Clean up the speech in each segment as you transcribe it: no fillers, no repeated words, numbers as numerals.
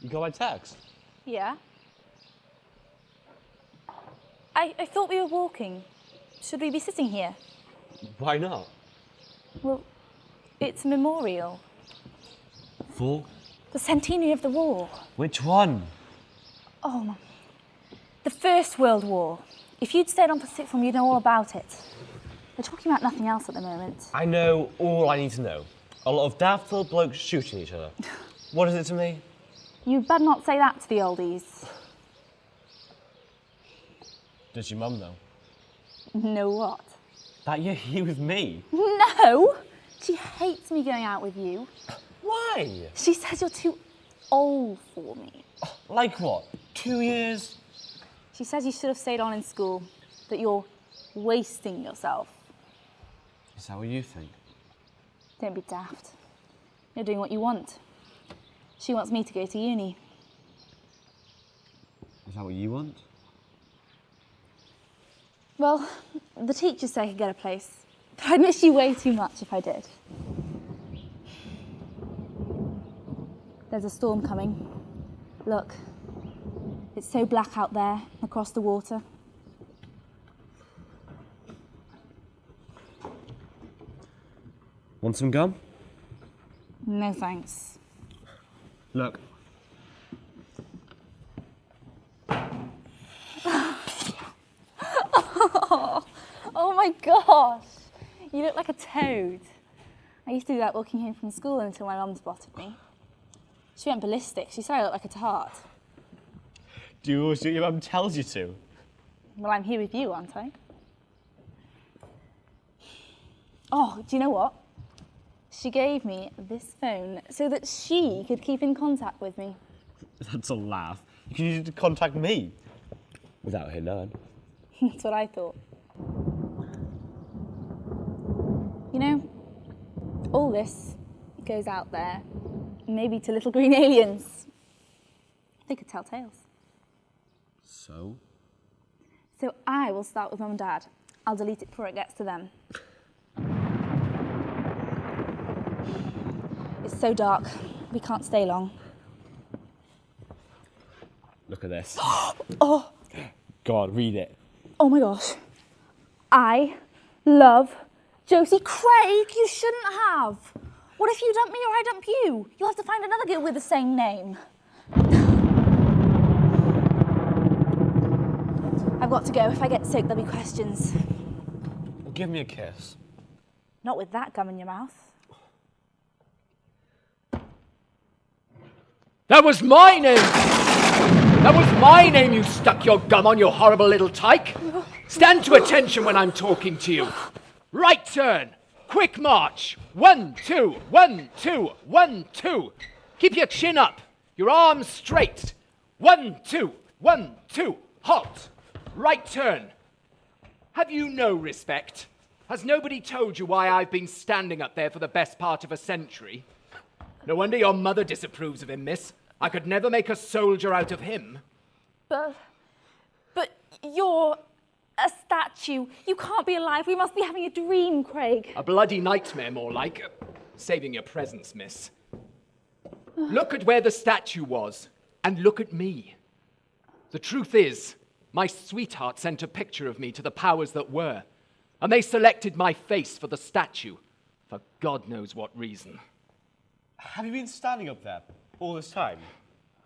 You got my text? Yeah. I thought we were walking. Should we be sitting here? Why not? Well, it's a memorial. For? The centenary of the war. Which one? Oh, the First World War. If you'd stayed on for sixth form, you'd know all about it. We're talking about nothing else at the moment. I know all I need to know. A lot of daft little blokes shooting each other. What is it to me? You better not say that to the oldies. Does your mum know? Know what? That you're here with me? No! She hates me going out with you. Why? She says you're too old for me. Like what? 2 years? She says you should have stayed on in school, that you're wasting yourself. Is that what you think? Don't be daft. You're doing what you want. She wants me to go to uni. Is that what you want? Well, the teachers say I could get a place, but I'd miss you way too much if I did. There's a storm coming. Look, it's so black out there across the water. Want some gum? No thanks. Look. Oh my gosh, you look like a toad. I used to do that walking home from school until my mum spotted me. She went ballistic. She said I looked like a tart. Do you always do what your mum tells you to? Well, I'm here with you, aren't I? Oh, do you know what? She gave me this phone so that she could keep in contact with me. That's a laugh. You can use it to contact me. Without her knowing. That's what I thought. You know, all this goes out there, maybe to little green aliens. They could tell tales. So? So I will start with Mum and Dad. I'll delete it before it gets to them. It's so dark, we can't stay long. Look at this. Oh! Go on, read it. Oh my gosh. I love Josie. Craig, you shouldn't have. What if you dump me or I dump you? You'll have to find another girl with the same name. I've got to go. If I get soaked, there'll be questions. Well, give me a kiss. Not with that gum in your mouth. That was my name! That was my name you stuck your gum on, you horrible little tyke! Stand to attention when I'm talking to you. Right turn! Quick march! 1, 2, 1, 2, 1, 2. Keep your chin up, your arms straight. 1, 2, 1, 2, halt! Right turn. Have you no respect? Has nobody told you why I've been standing up there for the best part of a century? No wonder your mother disapproves of him, miss. I could never make a soldier out of him. But you're a statue. You can't be alive. We must be having a dream, Craig. A bloody nightmare, more like. Saving your presence, miss. Look at where the statue was, and look at me. The truth is, my sweetheart sent a picture of me to the powers that were, and they selected my face for the statue, for God knows what reason. Have you been standing up there all this time?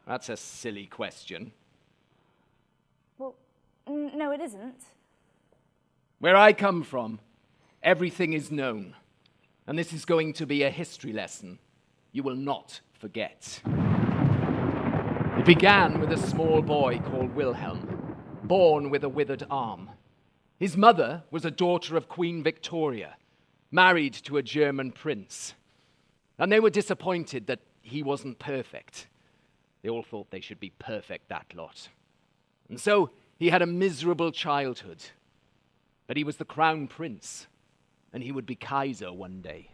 That's a silly question. Well, no, it isn't. Where I come from, everything is known, and this is going to be a history lesson you will not forget. It began with a small boy called Wilhelm, born with a withered arm. His mother was a daughter of Queen Victoria, married to a German prince. And they were disappointed that he wasn't perfect. They all thought they should be perfect, that lot. And so he had a miserable childhood. But he was the crown prince, and he would be Kaiser one day.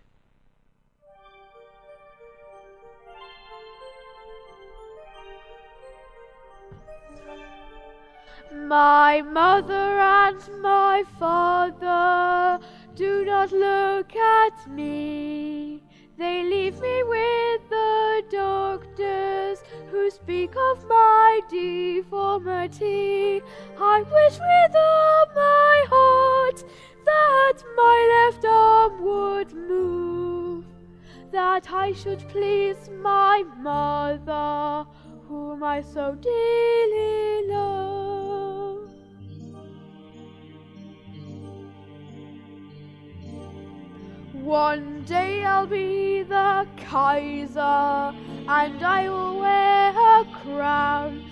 My mother and my father do not look at me. They leave me with the doctors who speak speak of my deformity. I wish with all my heart that my left arm would move, that I should please my mother, whom I so dearly love. One day I'll be the Kaiser, and I will wear a crown.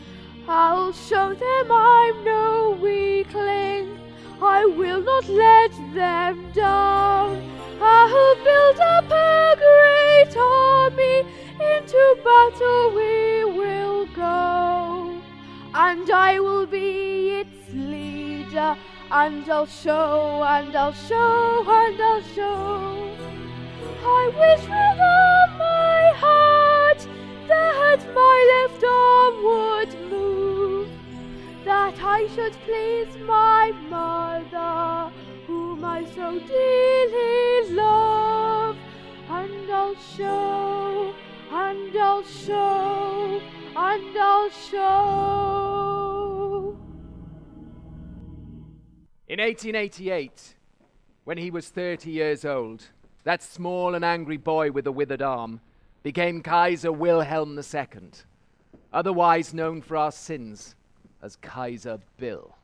I'll show them I'm no weakling, I will not let them down. I'll build up a great army, into battle we will go, and I will be its leader, and I'll show, and I'll show, and I'll show. I wish with all my heart that my left arm would move, that I should please my mother, whom I so dearly love. And I'll show, and I'll show, and I'll show. In 1888, when he was 30 years old, that small and angry boy with a withered arm became Kaiser Wilhelm II, otherwise known for our sins as Kaiser Bill.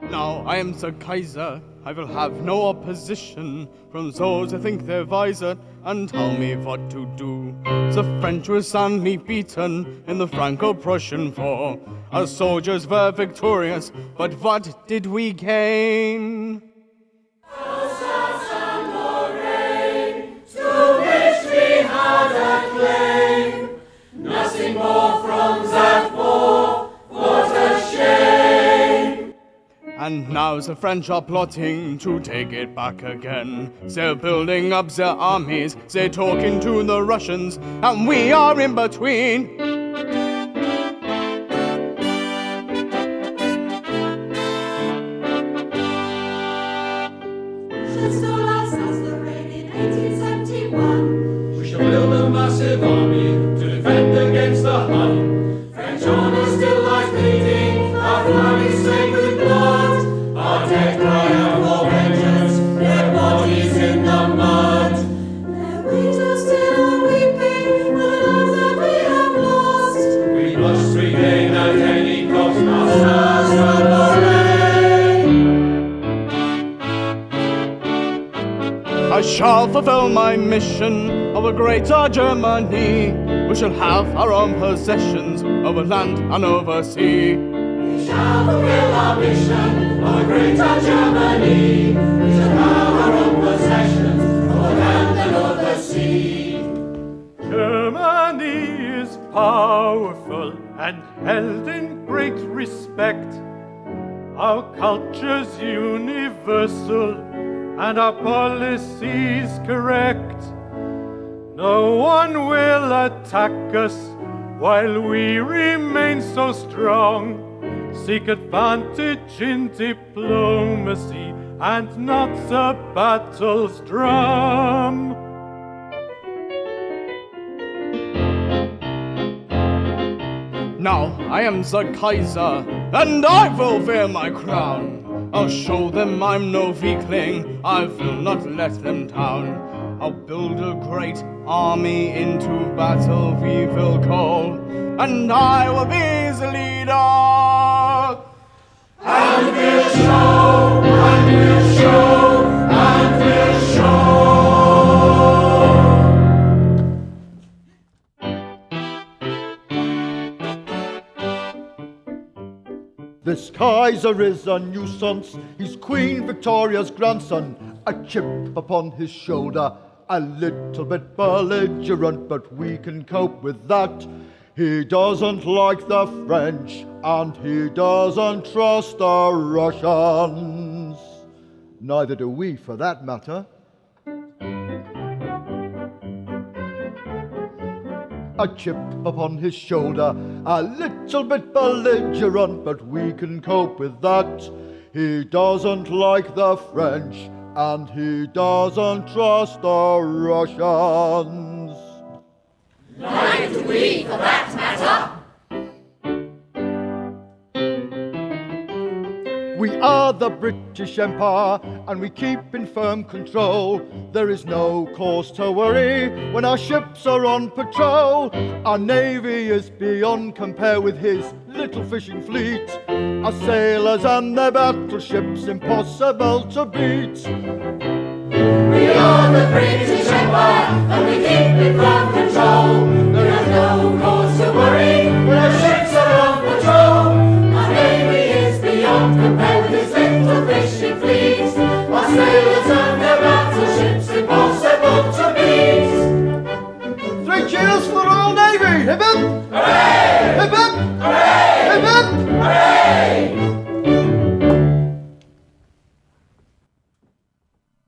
Now I am the Kaiser, I will have no opposition from those who think they're wiser and tell me what to do. The French were soundly beaten in the Franco-Prussian War. Our soldiers were victorious, but what did we gain? Alsace and Lorraine, to which we had a claim. Nothing more from that war, what a shame. And now the French are plotting to take it back again. They're building up their armies, they're talking to the Russians, and we are in between. We shall build a massive army to defend against the Hun. French honor still lies bleeding, our flag is stained with blood. Our dead cry out for vengeance, their bodies in the mud. Their waiters still are weeping for the lives that we have lost. We must regain at any cost our stars and Lorraine. I shall fulfill my mission of a greater Germany. We shall have our own possessions over land and over sea. We shall fulfill our mission of a greater Germany. We shall have our own possessions over land and over sea. Germany is powerful and held in great respect. Our culture's universal and our policy's correct. No one will attack us while we remain so strong. Seek advantage in diplomacy and not the battle's drum. Now I am the Kaiser, and I will wear my crown. I'll show them I'm no weakling, I will not let them down. I'll build a great army, into battle we will go, and I will be the leader. And we'll show, and we'll show, and we'll show. This Kaiser is a nuisance, he's Queen Victoria's grandson, a chip upon his shoulder, a little bit belligerent, but we can cope with that. He doesn't like the French, and he doesn't trust the Russians. Neither do we, for that matter. A chip upon his shoulder, a little bit belligerent, but we can cope with that. He doesn't like the French, and he doesn't trust the Russians. do we, for that matter? We are the British Empire, and we keep in firm control. There is no cause to worry when our ships are on patrol. Our navy is beyond compare with his little fishing fleet. Our sailors and their battleships impossible to beat. We are the British Empire, and we keep in firm control. There is no cause to worry when our ships are on patrol. Our navy is beyond compare with his little fishing fleet. Our sailors and their battleships impossible to beat. 3 cheers for the Royal Navy! Hip hip! Hooray! Hip hip! Hooray! Hip hip! Hooray!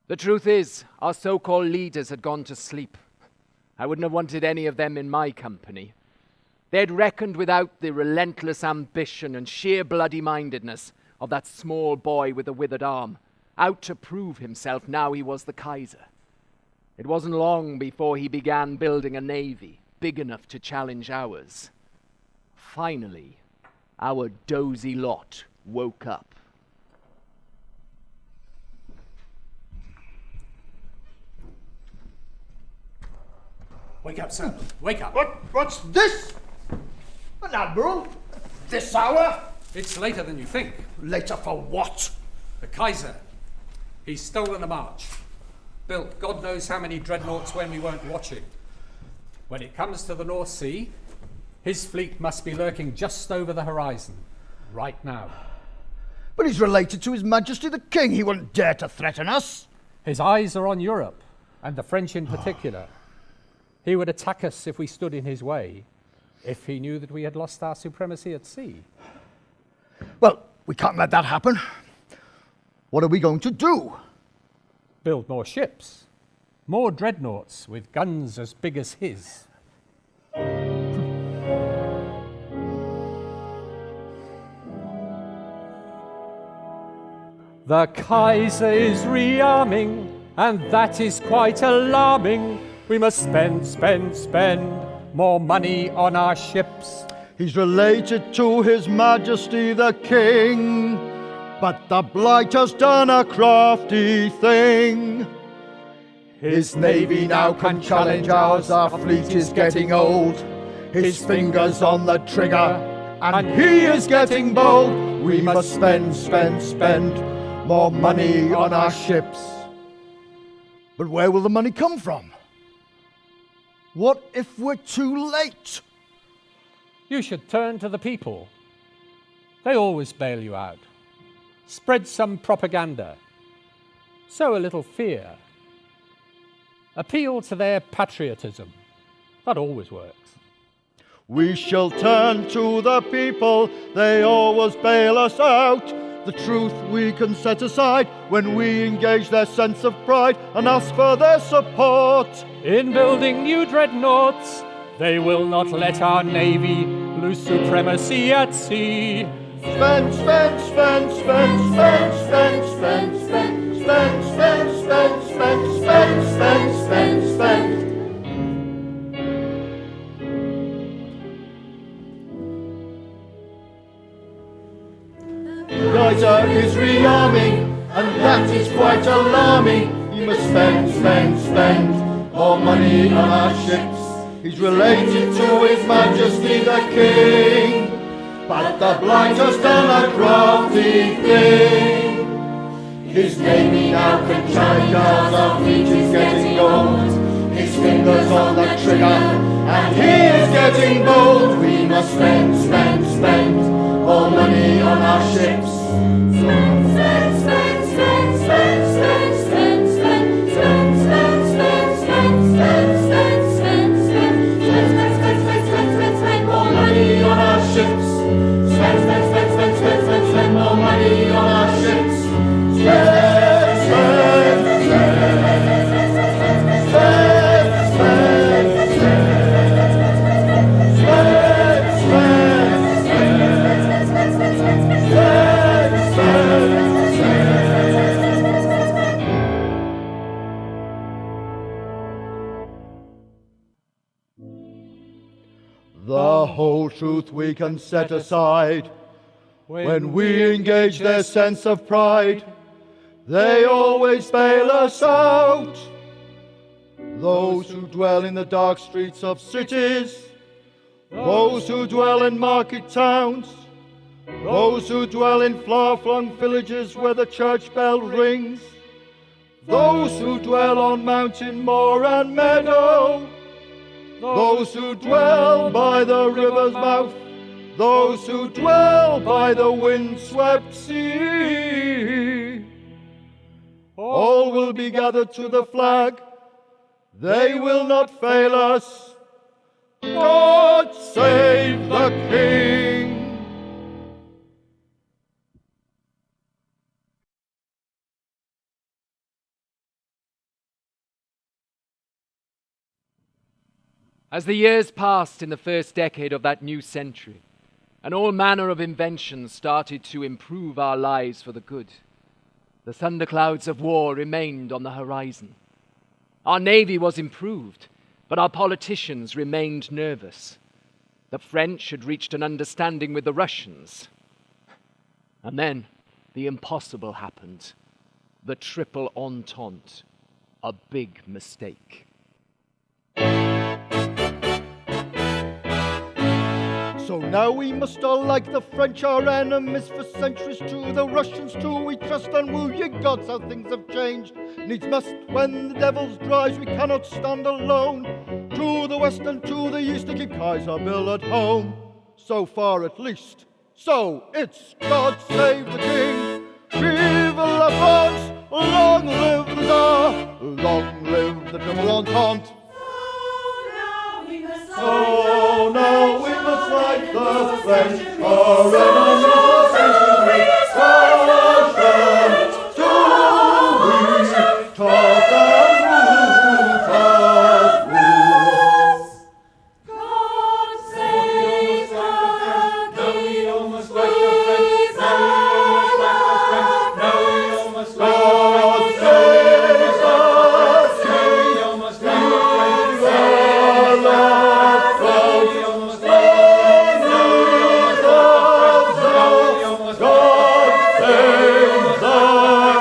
The truth is, our so-called leaders had gone to sleep. I wouldn't have wanted any of them in my company. They had reckoned without the relentless ambition and sheer bloody-mindedness of that small boy with a withered arm, out to prove himself now he was the Kaiser. It wasn't long before he began building a navy big enough to challenge ours. Finally, our dozy lot woke up. Wake up, sir. Wake up. What's this? An admiral? This hour? It's later than you think. Later for what? The Kaiser. He's stolen a march. Built God knows how many dreadnoughts when we weren't watching. When it comes to the North Sea, his fleet must be lurking just over the horizon, right now. But he's related to His Majesty the King. He wouldn't dare to threaten us. His eyes are on Europe, and the French in particular. He would attack us if we stood in his way, if he knew that we had lost our supremacy at sea. Well, we can't let that happen. What are we going to do? Build more ships, more dreadnoughts with guns as big as his. The Kaiser is rearming, and that is quite alarming. We must spend more money on our ships. He's related to His Majesty the King, but the blight has done a crafty thing. His navy now can challenge ours, our fleet is getting old. His fingers on the trigger, and he is getting bold. We must spend more money on our ships. But where will the money come from? What if we're too late? You should turn to the people. They always bail you out. Spread some propaganda. Sow a little fear. Appeal to their patriotism. That always works. We shall turn to the people, they always bail us out. The truth we can set aside when we engage their sense of pride and ask for their support. In building new dreadnoughts, they will not let our navy lose supremacy at sea. Spend, spend, spend, spend, spend, spend, spend, spend, spend, spend, spend, spend, spend, spend, spend, spend. Kaiser is rearming, and that is quite alarming. He must spend more money on our ships. He's related to His Majesty the King, but the blight has done a crafty thing. His navy now can challenge ours, our fleet is getting old. His fingers on the trigger, and he is getting bold. We must spend more money on our ships. Spend, spend, spend, spend, spend, spend, spend, spend, spend, spend, spend, spend, spend, spend, spend more money on our ships. Spend more money on our ships. Spend The whole truth we can set aside. When we engage their sense of pride, they always bail us out. Those who dwell in the dark streets of cities, those who dwell in market towns, those who dwell in far-flung villages where the church bell rings, those who dwell on mountain, moor and meadow, those who dwell by the river's mouth, those who dwell by the wind-swept sea, all will be gathered to the flag. They will not fail us. God save the King. As the years passed in the first decade of that new century, and all manner of inventions started to improve our lives for the good, the thunderclouds of war remained on the horizon. Our navy was improved, but our politicians remained nervous. The French had reached an understanding with the Russians. And then the impossible happened. The triple entente. A big mistake. So now we must all, like the French, our enemies for centuries, to the Russians too we trust and woo. Ye gods, how things have changed. Needs must, when the devil's drives, we cannot stand alone. To the west and to the east to keep Kaiser Bill at home. So far at least. So it's God save the King. Vive la France, long live the Tsar, long live the triple entente. So now we must like the French, our enemies century, Russian, to we talk and root us rules. God save the King. Now we almost like the French.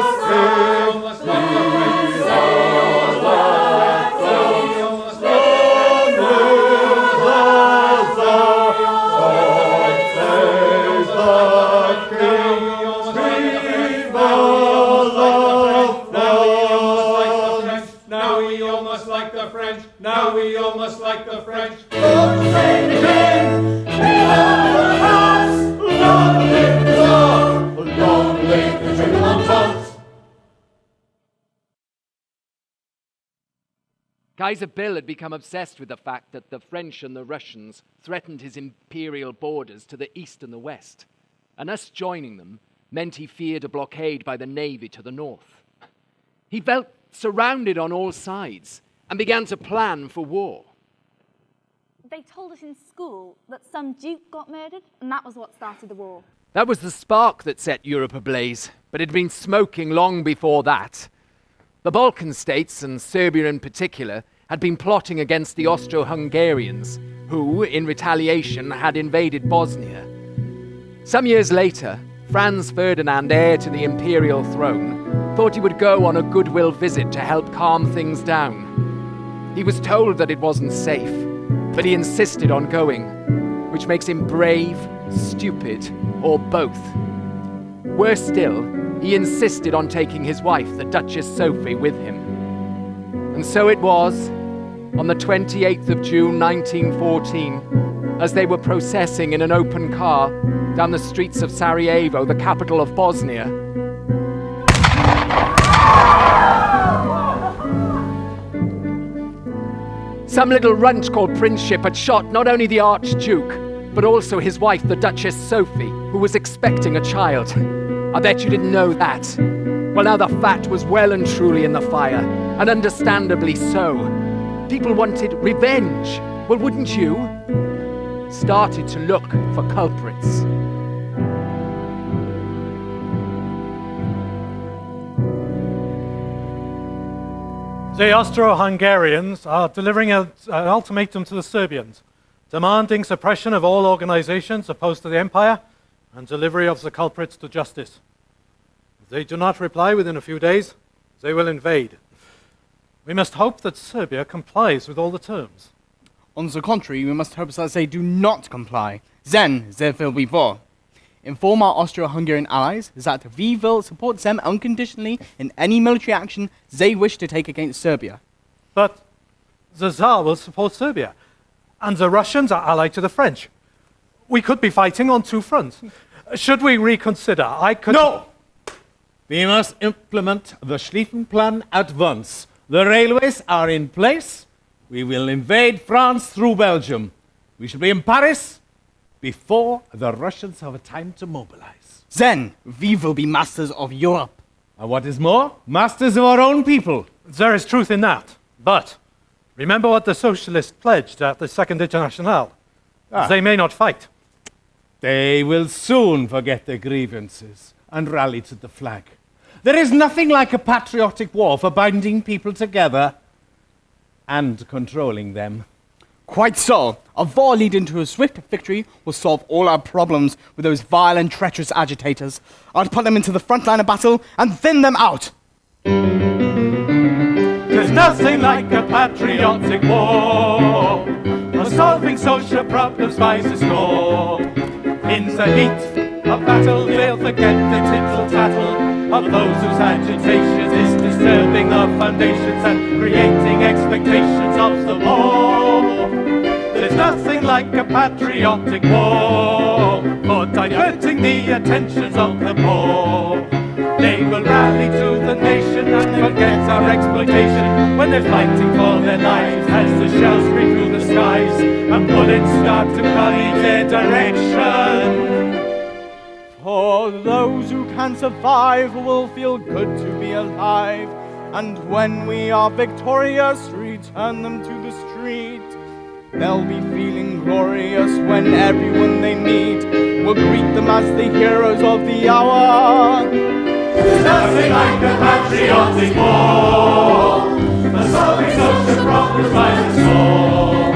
Now we almost like the French. Now we almost like the Now we almost like the French. God save the King! Vive la France! Long live the Tsar! Long live the triple entente! Kaiser Bill had become obsessed with the fact that the French and the Russians threatened his imperial borders to the east and the west, and us joining them meant he feared a blockade by the navy to the north. He felt surrounded on all sides and began to plan for war. They told us in school that some duke got murdered, and that was what started the war. That was the spark that set Europe ablaze, but it had been smoking long before that. The Balkan states, and Serbia in particular, had been plotting against the Austro-Hungarians, who, in retaliation, had invaded Bosnia. Some years later, Franz Ferdinand, heir to the imperial throne, thought he would go on a goodwill visit to help calm things down. He was told that it wasn't safe, but he insisted on going, which makes him brave, stupid, or both. Worse still, he insisted on taking his wife, the Duchess Sophie, with him. And so it was, on the 28th of June 1914, as they were processing in an open car down the streets of Sarajevo, the capital of Bosnia. Some little runt called Princip had shot not only the Archduke, but also his wife, the Duchess Sophie, who was expecting a child. I bet you didn't know that. Well, now the fat was well and truly in the fire, and understandably so. People wanted revenge. Well, wouldn't you? Started to look for culprits. The Austro-Hungarians are delivering an ultimatum to the Serbians. demanding suppression of all organizations opposed to the empire and delivery of the culprits to justice. If they do not reply within a few days, they will invade. We must hope that Serbia complies with all the terms. On the contrary, we must hope that they do not comply. Then there will be war. Inform our Austro-Hungarian allies that we will support them unconditionally in any military action they wish to take against Serbia. But the Tsar will support Serbia, and the Russians are allied to the French. We could be fighting on two fronts. Should we reconsider? No! We must implement the Schlieffen Plan at once. The railways are in place. We will invade France through Belgium. We shall be in Paris before the Russians have time to mobilize. Then we will be masters of Europe. And what is more, masters of our own people. There is truth in that. But remember what the socialists pledged at the Second Internationale. They may not fight. They will soon forget their grievances and rally to the flag. There is nothing like a patriotic war for binding people together and controlling them. Quite so. A war leading to a swift victory will solve all our problems with those vile and treacherous agitators. I'd put them into the front line of battle and thin them out. There's nothing like a patriotic war for solving social problems by the score. In the heat of battle, they'll forget the tittle-tattle of those whose agitation is disturbing the foundations and creating expectations of the war. There's nothing like a patriotic war for diverting the attentions of the poor. They will rally to the nation and forget our exploitation when they're fighting for their lives as the shells scream through the skies and bullets start to carry their direction. For those who can survive will feel good to be alive, and when we are victorious, return them to the street. They'll be feeling glorious when everyone they meet will greet them as the heroes of the hour. There's nothing like a patriotic war for solving social problems by the score.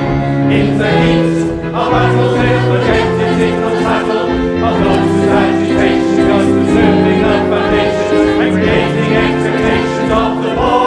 In the heat of battle, they'll forget the tittle-tattle of those whose agitation goes preserving the foundations and creating expectations of the war.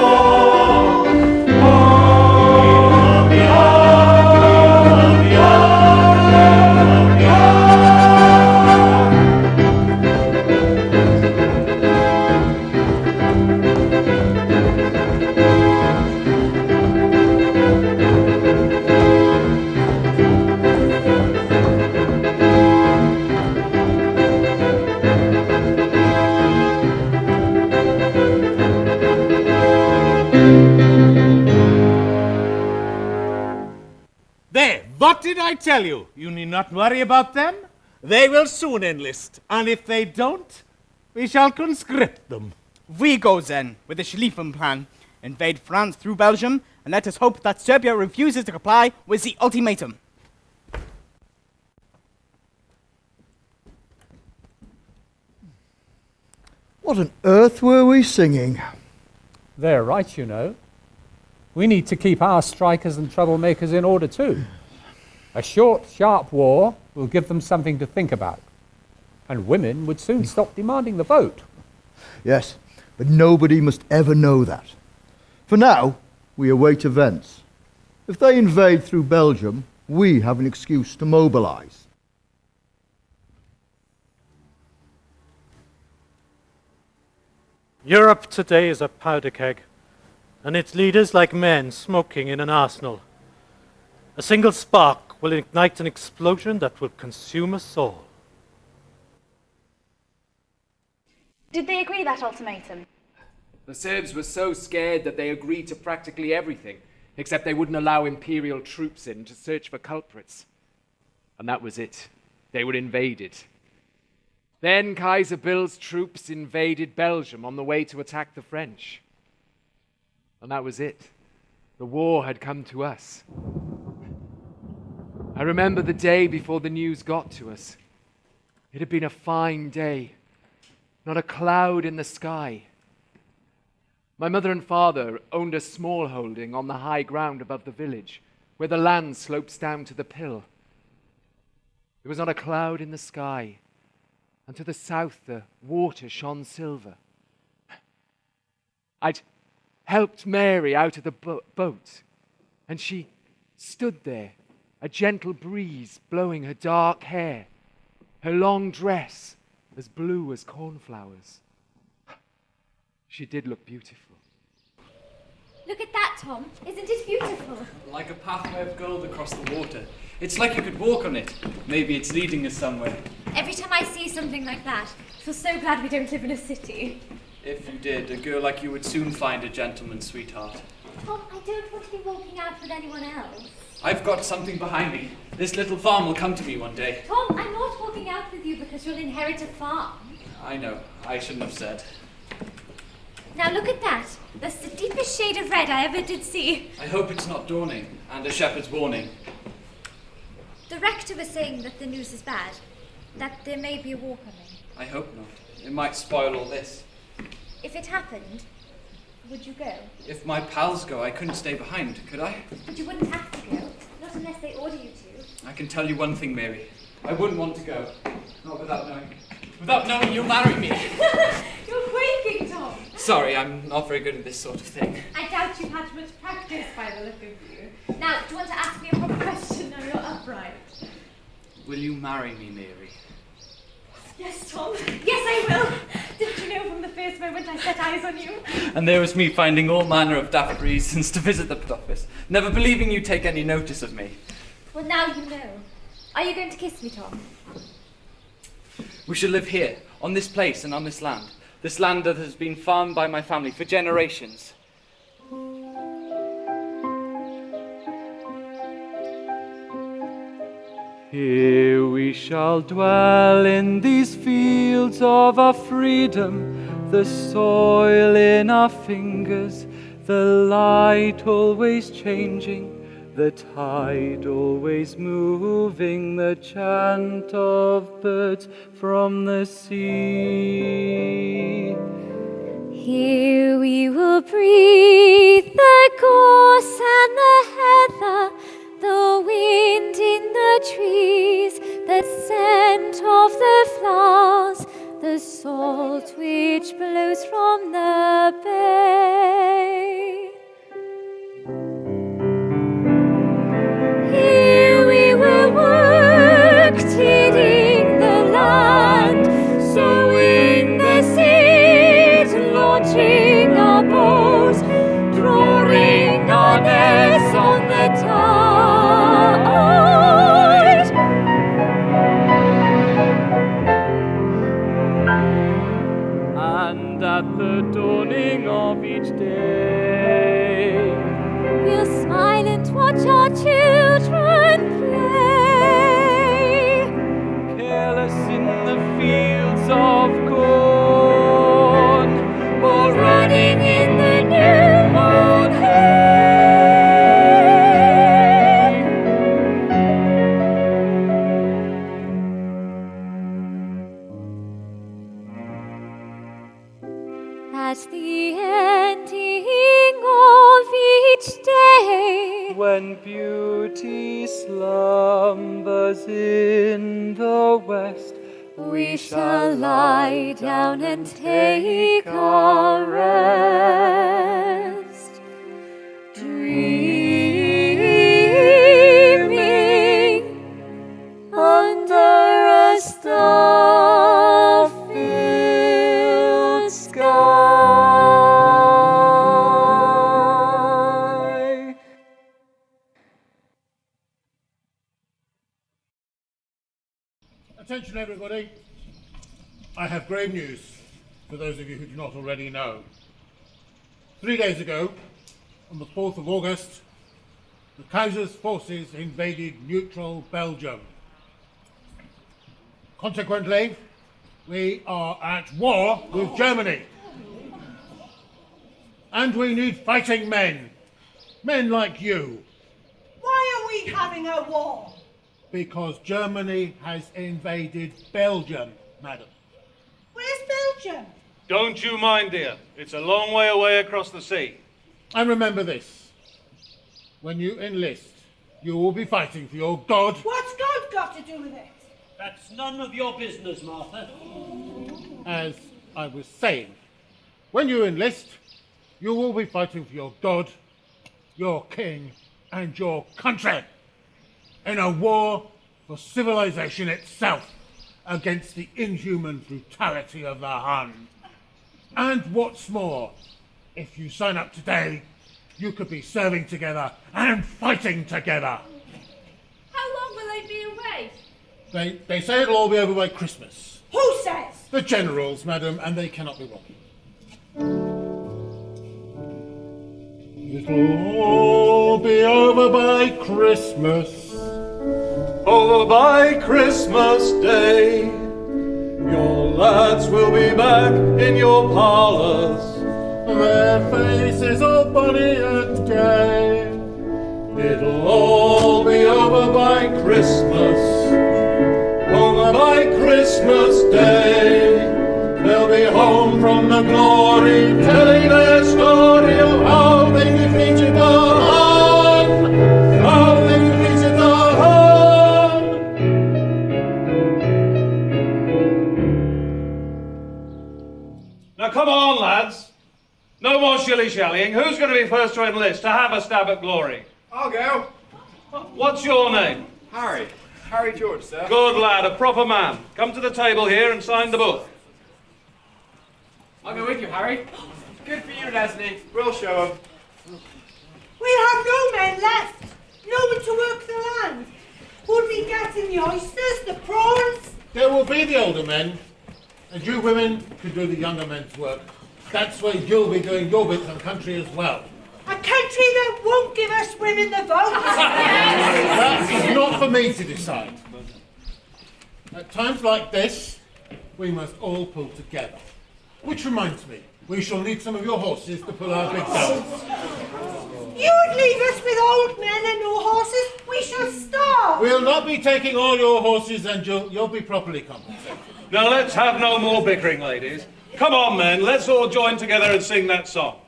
What did I tell you? You need not worry about them. They will soon enlist, and if they don't, we shall conscript them. We go then with the Schlieffen Plan. Invade France through Belgium, and let us hope that Serbia refuses to comply with the ultimatum. What on earth were we singing? They're right, you know. We need to keep our strikers and troublemakers in order too. A short, sharp war will give them something to think about. And women would soon stop demanding the vote. Yes, but nobody must ever know that. For now, we await events. If they invade through Belgium, we have an excuse to mobilize. Europe today is a powder keg, and its leaders like men smoking in an arsenal. A single spark will ignite an explosion that will consume us all. Did they agree that ultimatum? The Serbs were so scared that they agreed to practically everything, except they wouldn't allow imperial troops in to search for culprits. And that was it. They were invaded. Then Kaiser Bill's troops invaded Belgium on the way to attack the French. And that was it. The war had come to us. I remember the day before the news got to us. It had been a fine day, not a cloud in the sky. My mother and father owned a small holding on the high ground above the village, where the land slopes down to the Pill. There was not a cloud in the sky, and to the south the water shone silver. I'd helped Mary out of the boat, and she stood there, a gentle breeze blowing her dark hair, her long dress as blue as cornflowers. She did look beautiful. Look at that, Tom. Isn't it beautiful? Like a pathway of gold across the water. It's like you could walk on it. Maybe it's leading us somewhere. Every time I see something like that, I feel so glad we don't live in a city. If you did, a girl like you would soon find a gentleman's sweetheart. Tom, I don't want to be walking out with anyone else. I've got something behind me. This little farm will come to me one day. Tom, I'm not walking out with you because you'll inherit a farm. I know. I shouldn't have said. Now look at that. That's the deepest shade of red I ever did see. I hope it's not dawning, and a shepherd's warning. The rector was saying that the news is bad, that there may be a war coming. I hope not. It might spoil all this. If it happened, would you go? If my pals go, I couldn't stay behind, could I? But you wouldn't have to go, not unless they order you to. I can tell you one thing, Mary. I wouldn't want to go. Not without knowing. Without knowing you'll marry me. You're quaking, Tom. Sorry, I'm not very good at this sort of thing. I doubt you've had much practice by the look of you. Now, do you want to ask me a proper question? Now you're upright. Will you marry me, Mary? Yes, Tom. Yes, I will. Didn't you know from the first moment I set eyes on you? And there was me finding all manner of daft reasons to visit the office, never believing you'd take any notice of me. Well, now you know. Are you going to kiss me, Tom? We shall live here, on this place and on this land that has been farmed by my family for generations. Here we shall dwell in these fields of our freedom, the soil in our fingers, the light always changing, the tide always moving, the chant of birds from the sea. Here we will breathe the gorse and the heather, the wind in the trees, the scent of the flowers, the salt which blows from the bay. Here we will work, tilling the land, sowing the seed, launching our bows, drawing our nets on the tide. And at the dawning of each day, we'll smile and watch our children play, careless in the fields of corn, or running in the newborn hay. At the ending of each day, When beauty slumbers in the west, we shall lie down and take our rest, dreaming under a star-filled sky. Attention, everybody. I have grave news for those of you who do not already know. 3 days ago, on the 4th of August, the Kaiser's forces invaded neutral Belgium. Consequently, we are at war with Germany. And we need fighting men. Men like you. Why are we having a war? Because Germany has invaded Belgium, madam. Where's Belgium? Don't you mind, dear. It's a long way away across the sea. And remember this. When you enlist, you will be fighting for your God. What's God got to do with it? That's none of your business, Martha. As I was saying, when you enlist, you will be fighting for your God, your king, and your country in a war for civilization itself against the inhuman brutality of the Hun. And what's more, if you sign up today, you could be serving together and fighting together. How long will I be away? They say it'll all be over by Christmas. Who says? The generals, madam, and they cannot be wrong. It'll all be over by Christmas. Over by Christmas Day, your lads will be back in your parlours. Their faces all bonny and gay. It'll all be over by Christmas. Over by Christmas Day, they'll be home from the glory, telling their story of how they defeated the Hun. How they defeated the Hun. Now come on, lads. No more shilly-shallying. Who's going to be first to enlist to have a stab at glory? I'll go. What's your name? Harry. Harry George, sir. Good lad, a proper man. Come to the table here and sign the book. I'll go with you, Harry. Good for you, Leslie. We'll show him. We'll have no men left. No one to work the land. Who'll be getting the oysters, the prawns? There will be the older men, and you women can do the younger men's work. That's where you'll be doing your bit of country as well. A country that won't give us women the vote. That is not for me to decide. At times like this, we must all pull together. Which reminds me, we shall need some of your horses to pull our big guns. You'd leave us with old men and no horses. We shall starve. We'll not be taking all your horses, and you'll be properly compensated. Now let's have no more bickering, ladies. Come on, men, let's all join together and sing that song.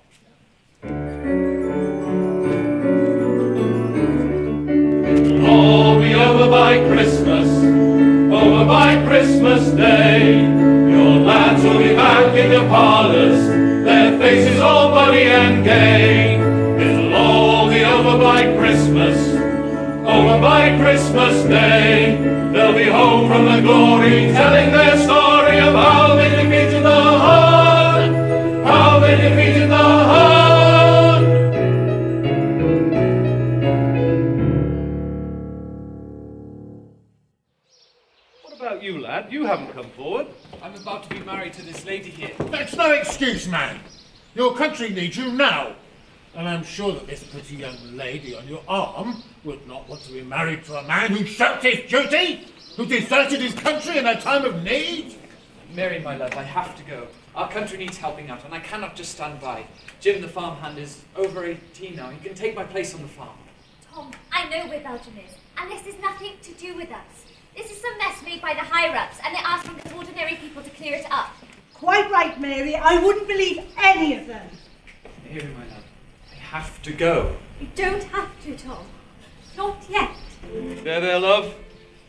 All be over by Christmas, over by Christmas Day. Your lads will be back in your parlours, their faces all bonny and gay. It'll all be over by Christmas, over by Christmas Day. They'll be home from the glory, telling their story of how they defeated the Hun, how they defeated the Hun. You, lad, you haven't come forward. I'm about to be married to this lady here. That's no excuse, man. Your country needs you now. And I'm sure that this pretty young lady on your arm would not want to be married to a man who shirked his duty, who deserted his country in a time of need. Mary, my love, I have to go. Our country needs helping out, and I cannot just stand by. Jim, the farmhand, is over 18 now. He can take my place on the farm. Tom, I know where Belgium is, and this is nothing to do with us. This is some mess made by the higher-ups, and they're asking us ordinary people to clear it up. Quite right, Mary. I wouldn't believe any of them. Mary, my love, I have to go. You don't have to, Tom. Not yet. There, love.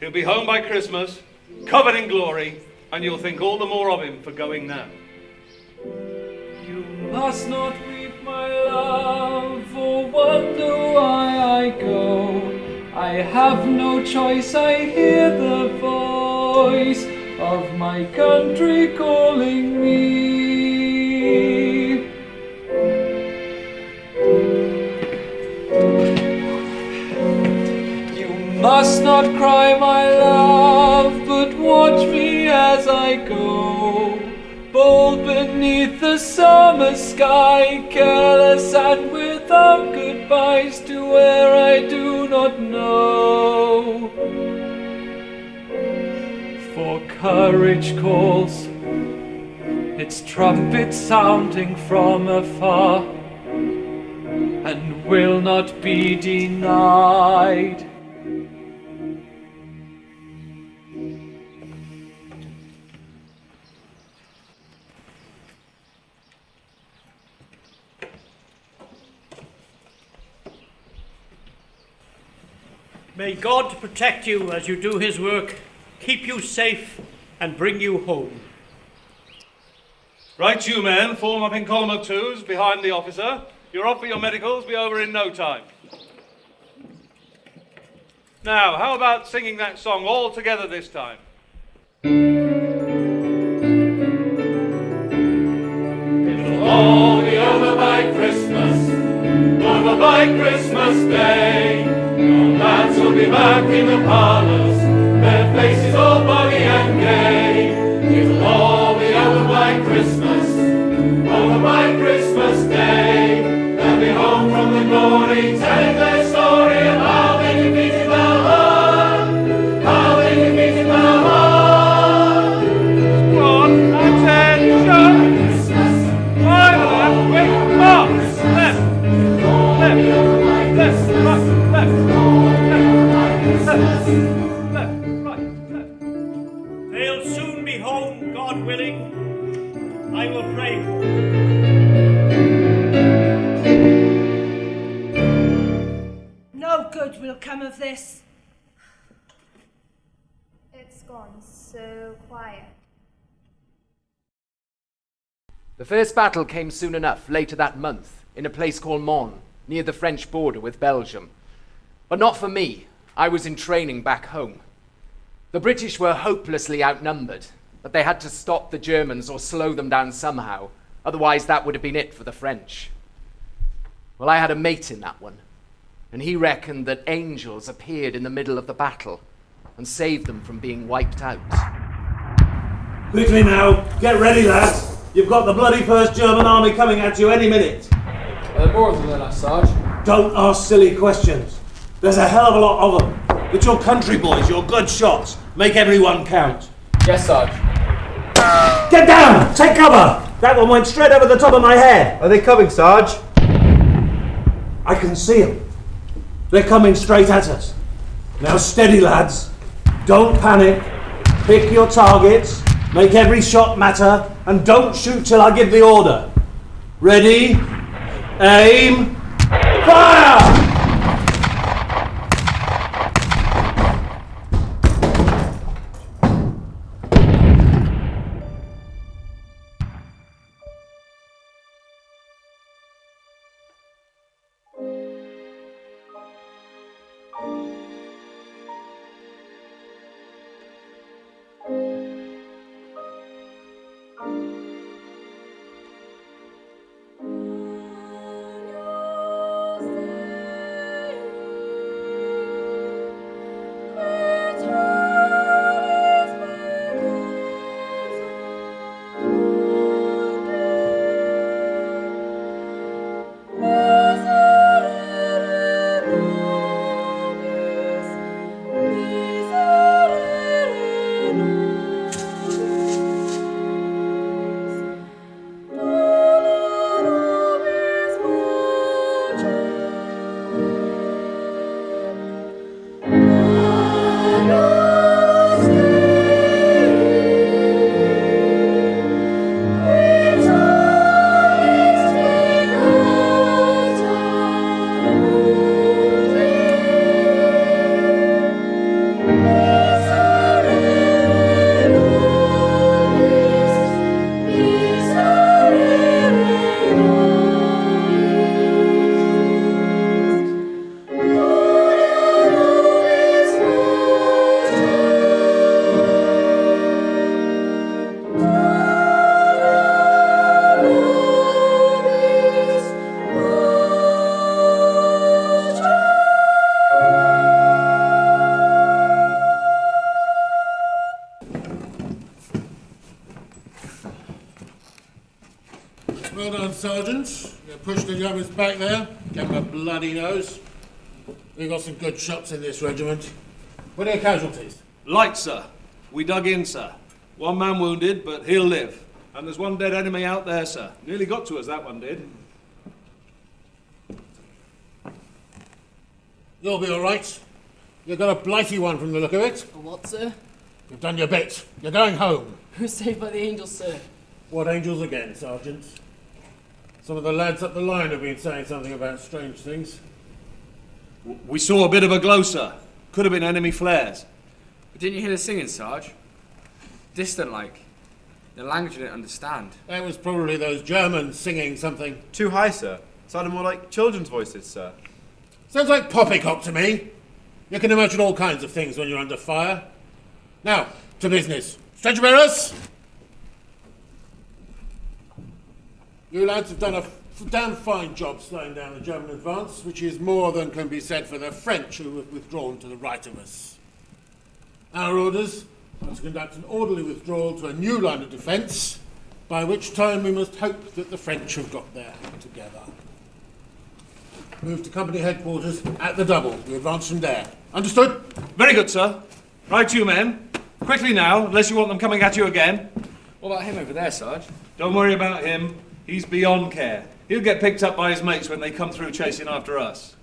He'll be home by Christmas, covered in glory, and you'll think all the more of him for going now. You must not weep, my love, for wonder why I go. I have no choice, I hear the voice of my country calling me. You must not cry, my love, but watch me as I go. Bold beneath the summer sky, careless and without goodbyes to where I do not know. For courage calls, its trumpet sounding from afar, and will not be denied. May God protect you as you do his work. keep you safe, and bring you home. Right, you men, form up in column of twos behind the officer. You're off for your medicals, be over in no time. Now, how about singing that song all together this time? It'll all be over by Christmas, over by Christmas Day. Your lads will be back in the parlours, their faces all bonny and gay. It'll all be over by Christmas, over by Christmas Day. They'll be home from the glory, telling their story of how they defeated Balhorn, how they defeated Balhorn. Squad, attention! Right, left, quick, march! Left, left, left, right, left, left, right, left. They'll soon be home, God willing. I will pray for them. No good will come of this. It's gone so quiet. The first battle came soon enough, later that month, in a place called Mons, near the French border with Belgium. But not for me. I was in training back home. The British were hopelessly outnumbered, but they had to stop the Germans or slow them down somehow, otherwise that would have been it for the French. Well, I had a mate in that one, and he reckoned that angels appeared in the middle of the battle and saved them from being wiped out. Quickly now, get ready, lads. You've got the bloody first German army coming at you any minute. Are there more of them than us, Sarge? Don't ask silly questions. There's a hell of a lot of them. But you're country boys, you're good shots. Make everyone count. Yes, Sarge. Get down! Take cover! That one went straight over the top of my head. Are they coming, Sarge? I can see them. They're coming straight at us. Now steady, lads. Don't panic. Pick your targets. Make every shot matter. And don't shoot till I give the order. Ready? Aim. Fire! Well done, Sergeant. You pushed the Germans back there. Gave them a bloody nose. We've got some good shots in this regiment. What are your casualties? Light, sir. We dug in, sir. One man wounded, but he'll live. And there's one dead enemy out there, sir. Nearly got to us, that one did. You'll be all right. You've got a blighty one from the look of it. A what, sir? You've done your bit. You're going home. Who was saved by the angels, sir? What angels again, Sergeant? Some of the lads up the line have been saying something about strange things. We saw a bit of a glow, sir. Could have been enemy flares. Didn't you hear the singing, Sarge? Distant like. The language you didn't understand. That was probably those Germans singing something. Too high, sir. Sounded more like children's voices, sir. Sounds like poppycock to me. You can imagine all kinds of things when you're under fire. Now, to business. Stretcher bearers! You lads have done a damn fine job slowing down the German advance, which is more than can be said for the French who have withdrawn to the right of us. Our orders are to conduct an orderly withdrawal to a new line of defence, by which time we must hope that the French have got their act together. Move to company headquarters at the double. We advance from there. Understood? Very good, sir. Right, you men. Quickly now, unless you want them coming at you again. What about him over there, Sarge? Don't worry about him. He's beyond care. He'll get picked up by his mates when they come through chasing after us.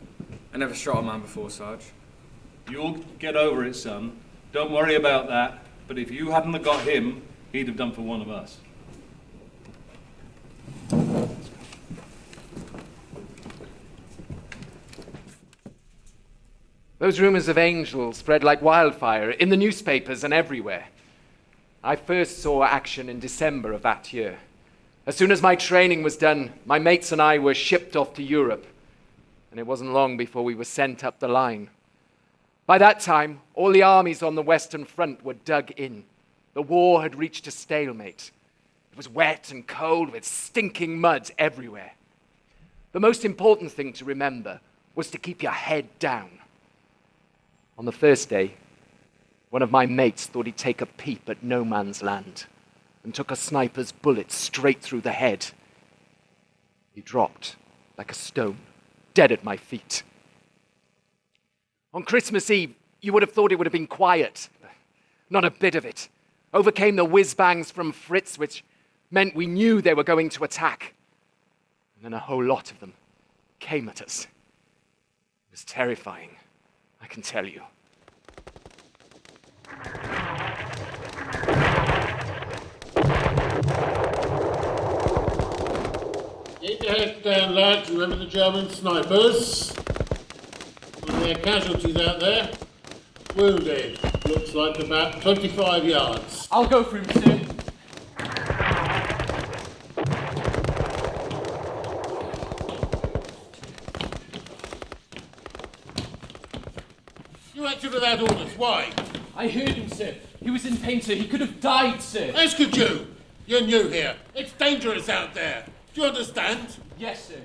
I never shot a man before, Sarge. You'll get over it, son. Don't worry about that. But if you hadn't have got him, he'd have done for one of us. Those rumours of angels spread like wildfire in the newspapers and everywhere. I first saw action in December of that year. As soon as my training was done, my mates and I were shipped off to Europe, and it wasn't long before we were sent up the line. By that time, all the armies on the Western Front were dug in. The war had reached a stalemate. It was wet and cold with stinking mud everywhere. The most important thing to remember was to keep your head down. On the first day, one of my mates thought he'd take a peep at no man's land and took a sniper's bullet straight through the head. He dropped like a stone, dead at my feet. On Christmas Eve, you would have thought it would have been quiet. Not a bit of it. Over came the whiz-bangs from Fritz, which meant we knew they were going to attack. And then a whole lot of them came at us. It was terrifying, I can tell you. Keep your heads down, lads. Remember the German snipers. There are casualties out there. Wounded. Looks like about 25 yards. I'll go for him, sir. You acted without orders. Why? I heard him, sir. He was in pain, sir. He could have died, sir. As could you. You're new here. It's dangerous out there. Do you understand? Yes, sir.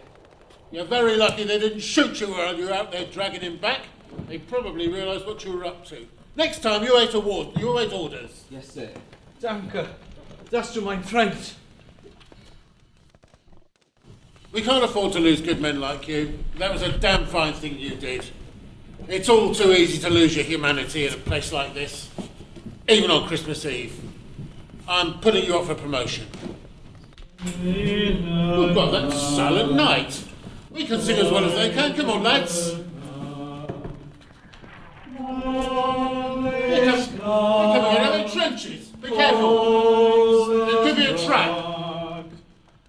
You're very lucky they didn't shoot you while you were out there dragging him back. They probably realised what you were up to. Next time, you wait orders. Yes, sir. Danke. Das du mein Freund. We can't afford to lose good men like you. That was a damn fine thing you did. It's all too easy to lose your humanity in a place like this. Even on Christmas Eve. I'm putting you up for promotion. Oh God, that's Silent Night. We can sing as well as they can. Come on, lads. They're coming out of the trenches. Be careful. It could be a trap.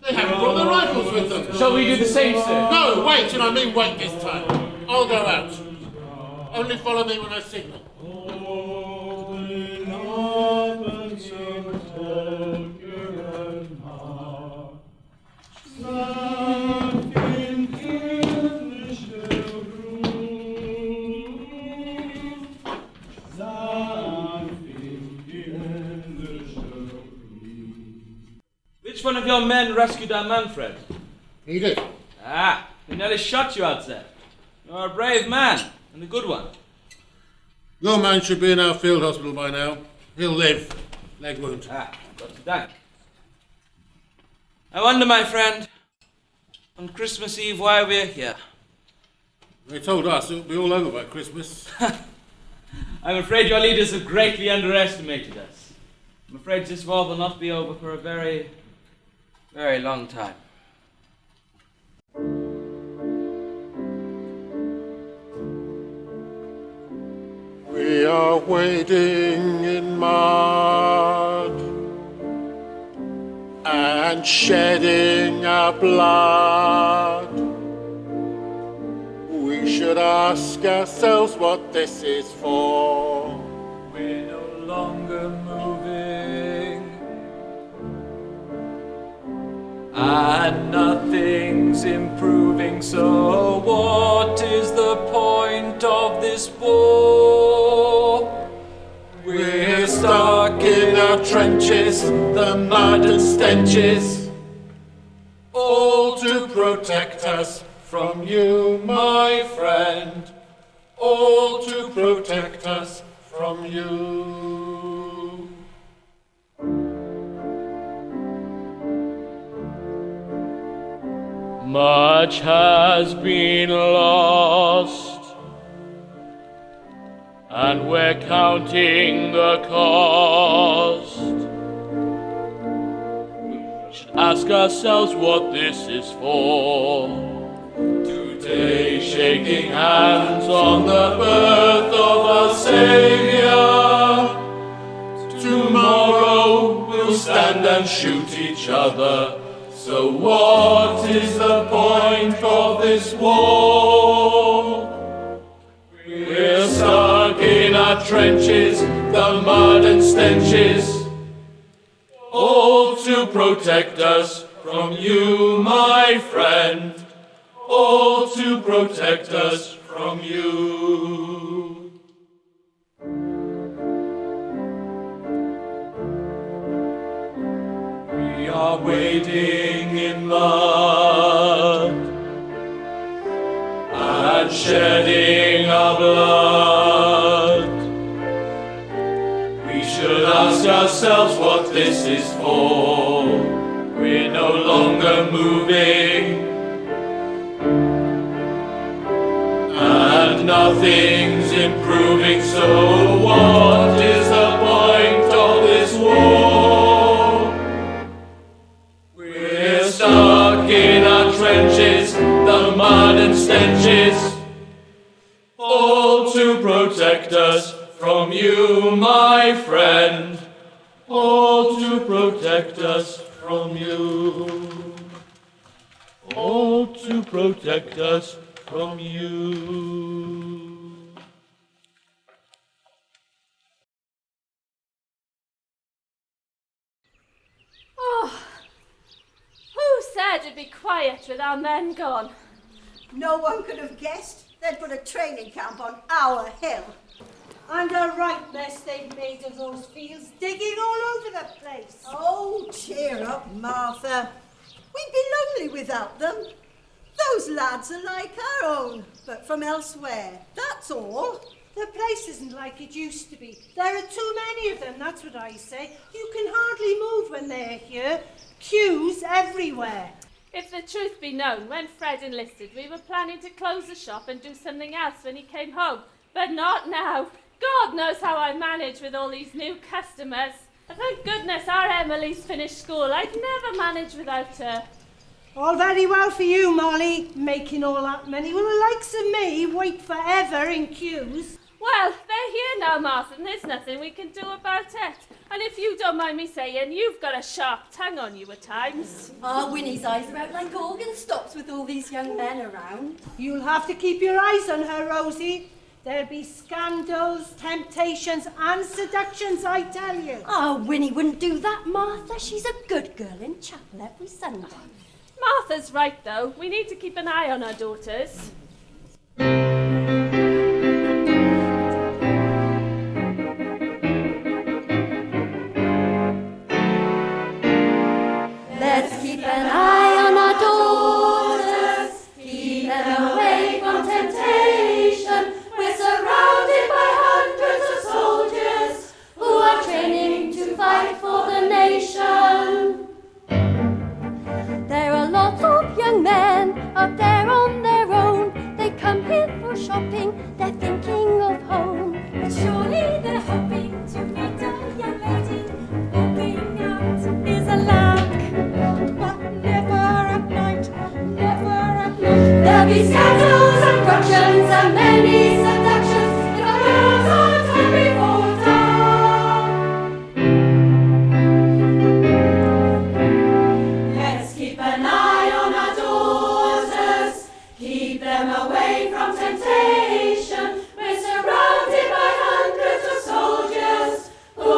They haven't brought their rifles with them. Shall we do the same, sir? No, wait, and I mean wait this time. I'll go out. Only follow me when I signal. Which one of your men rescued our Manfred? He did. Ah, he nearly shot you out there. You're a brave man, and a good one. Your man should be in our field hospital by now. He'll live. Leg wound. Ah, got to thank. I wonder, my friend, on Christmas Eve why we're here. They told us it would be all over by Christmas. I'm afraid your leaders have greatly underestimated us. I'm afraid this war will not be over for a very, very long time. We are wading in mud and shedding our blood. We should ask ourselves what this is for. longer moving, and nothing's improving. So what is the point of this war? We're stuck in our trenches, the mud and stenches, all to protect us from you, my friend, all to protect us from you. Much has been lost, and we're counting the cost. We should ask ourselves what this is for. Today, shaking hands on the birth of our Savior. Tomorrow, we'll stand and shoot each other. So what is the point of this war? We're stuck in our trenches, the mud and stenches, all to protect us from you, my friend, all to protect us from you. We are wading in mud and shedding our blood. We should ask ourselves what this is for. We're no longer moving, and nothing's improving. So what is the point of this war? We're stuck in our trenches, the mud and stenches, all to protect us from you, my friend, all to protect us from you, all to protect us from you. Oh, who said it'd be quiet with our men gone? No one could have guessed they'd put a training camp on our hill. And a right mess they've made of those fields, digging all over the place. Oh, cheer up, Martha. We'd be lonely without them. Those lads are like our own, but from elsewhere, that's all. The place isn't like it used to be. There are too many of them, that's what I say. You can hardly move when they're here. Queues everywhere. If the truth be known, when Fred enlisted, we were planning to close the shop and do something else when he came home. But not now. God knows how I manage with all these new customers. And thank goodness our Emily's finished school. I'd never manage without her. All very well for you, Molly, making all that money. Well, the likes of me wait forever in queues. Well, they're here now, Martha, and there's nothing we can do about it. And if you don't mind me saying, you've got a sharp tongue on you at times. Winnie's eyes are out like organ stops with all these young men around. You'll have to keep your eyes on her, Rosie. There'll be scandals, temptations and seductions, I tell you. Oh, Winnie wouldn't do that, Martha. She's a good girl in chapel every Sunday. Martha's right, though. We need to keep an eye on our daughters. Let's keep an eye on our daughters, keep them away from temptation. We're surrounded by hundreds of soldiers who are training to fight for the nation. There are lots of young men up there on their own. They come here for shopping, they're thinking of home. But surely they're hoping to meet a young lady. Walking out is a lark, but never at night, never at night. There'll be scandals and ructions and many seductions if our girls aren't home before dark. Let's keep an eye on our daughters, keep them away from temptation. We're surrounded by hundreds of soldiers who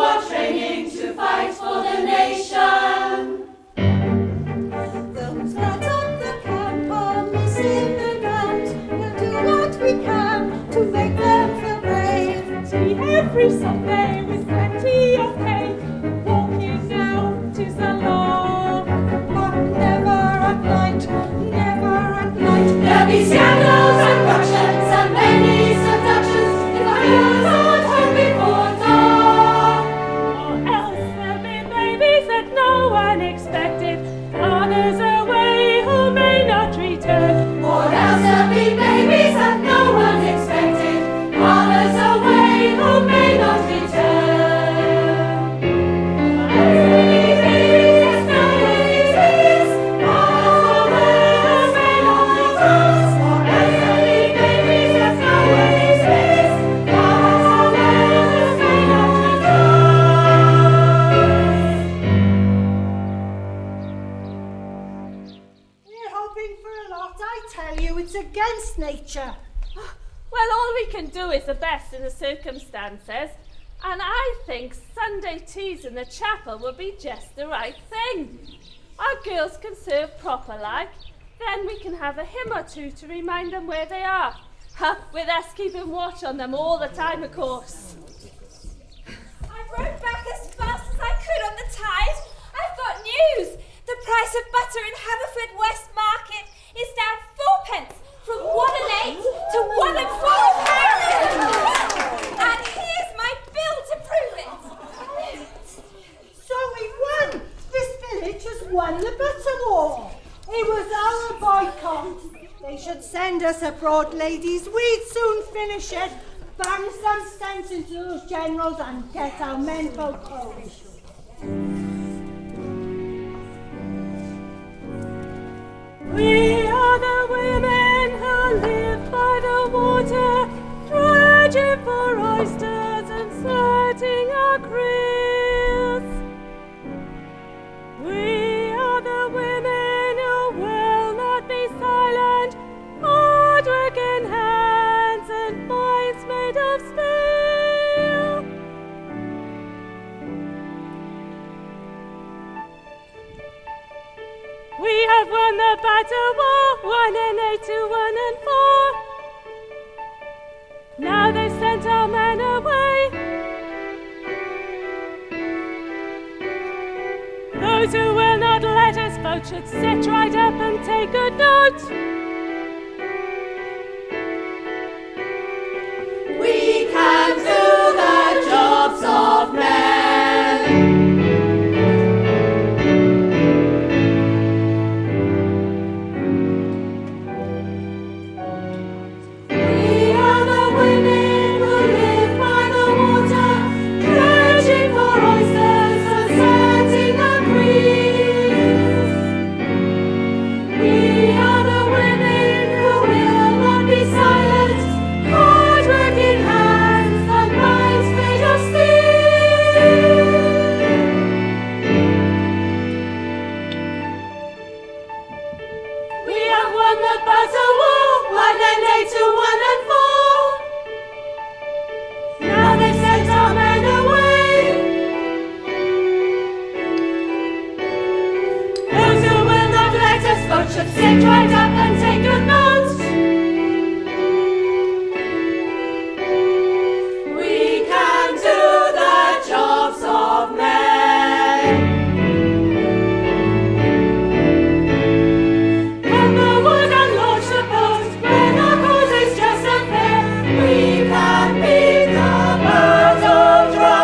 to make them feel brave. Tea every Sunday with plenty of cake. Walking out is the law. But never at night, never at night. There'll be scandals and ructions and many seductions if our girls aren't home before dawn. Or else there'll be babies that no one expected. Fathers away who may not return. Or else there'll be babies that no one expected. Fathers away who may not return. It's against nature. Well, all we can do is the best in the circumstances, and I think Sunday teas in the chapel would be just the right thing. Our girls can serve proper like, then we can have a hymn or two to remind them where they are. With us keeping watch on them all the time, of course. I rode back as fast as I could on the tide. I've got news. The price of butter in Haverford West Market is down 4p from 1 and 8 to 1 and 4 pounds. And here's my bill to prove it. So we won. This village has won the butter war. It was our boycott. They should send us abroad, ladies. We'd soon finish it. Bang some sense into those generals and get our menfolk home. We are the women who live by the water, dredging for oysters and setting our creels. We are the women who will not be silent, hard-working hands and minds made of steel. We have won the battle war, 1 and 8 to 1 and 4. Now they've sent our men away. Those who will not let us vote should sit right up and take good note. We can do the jobs of men. Should sit right up and take good notes. We can do the jobs of men. Cut the wood and launch the boat when our cause is just and fair. We can beat the battle drum.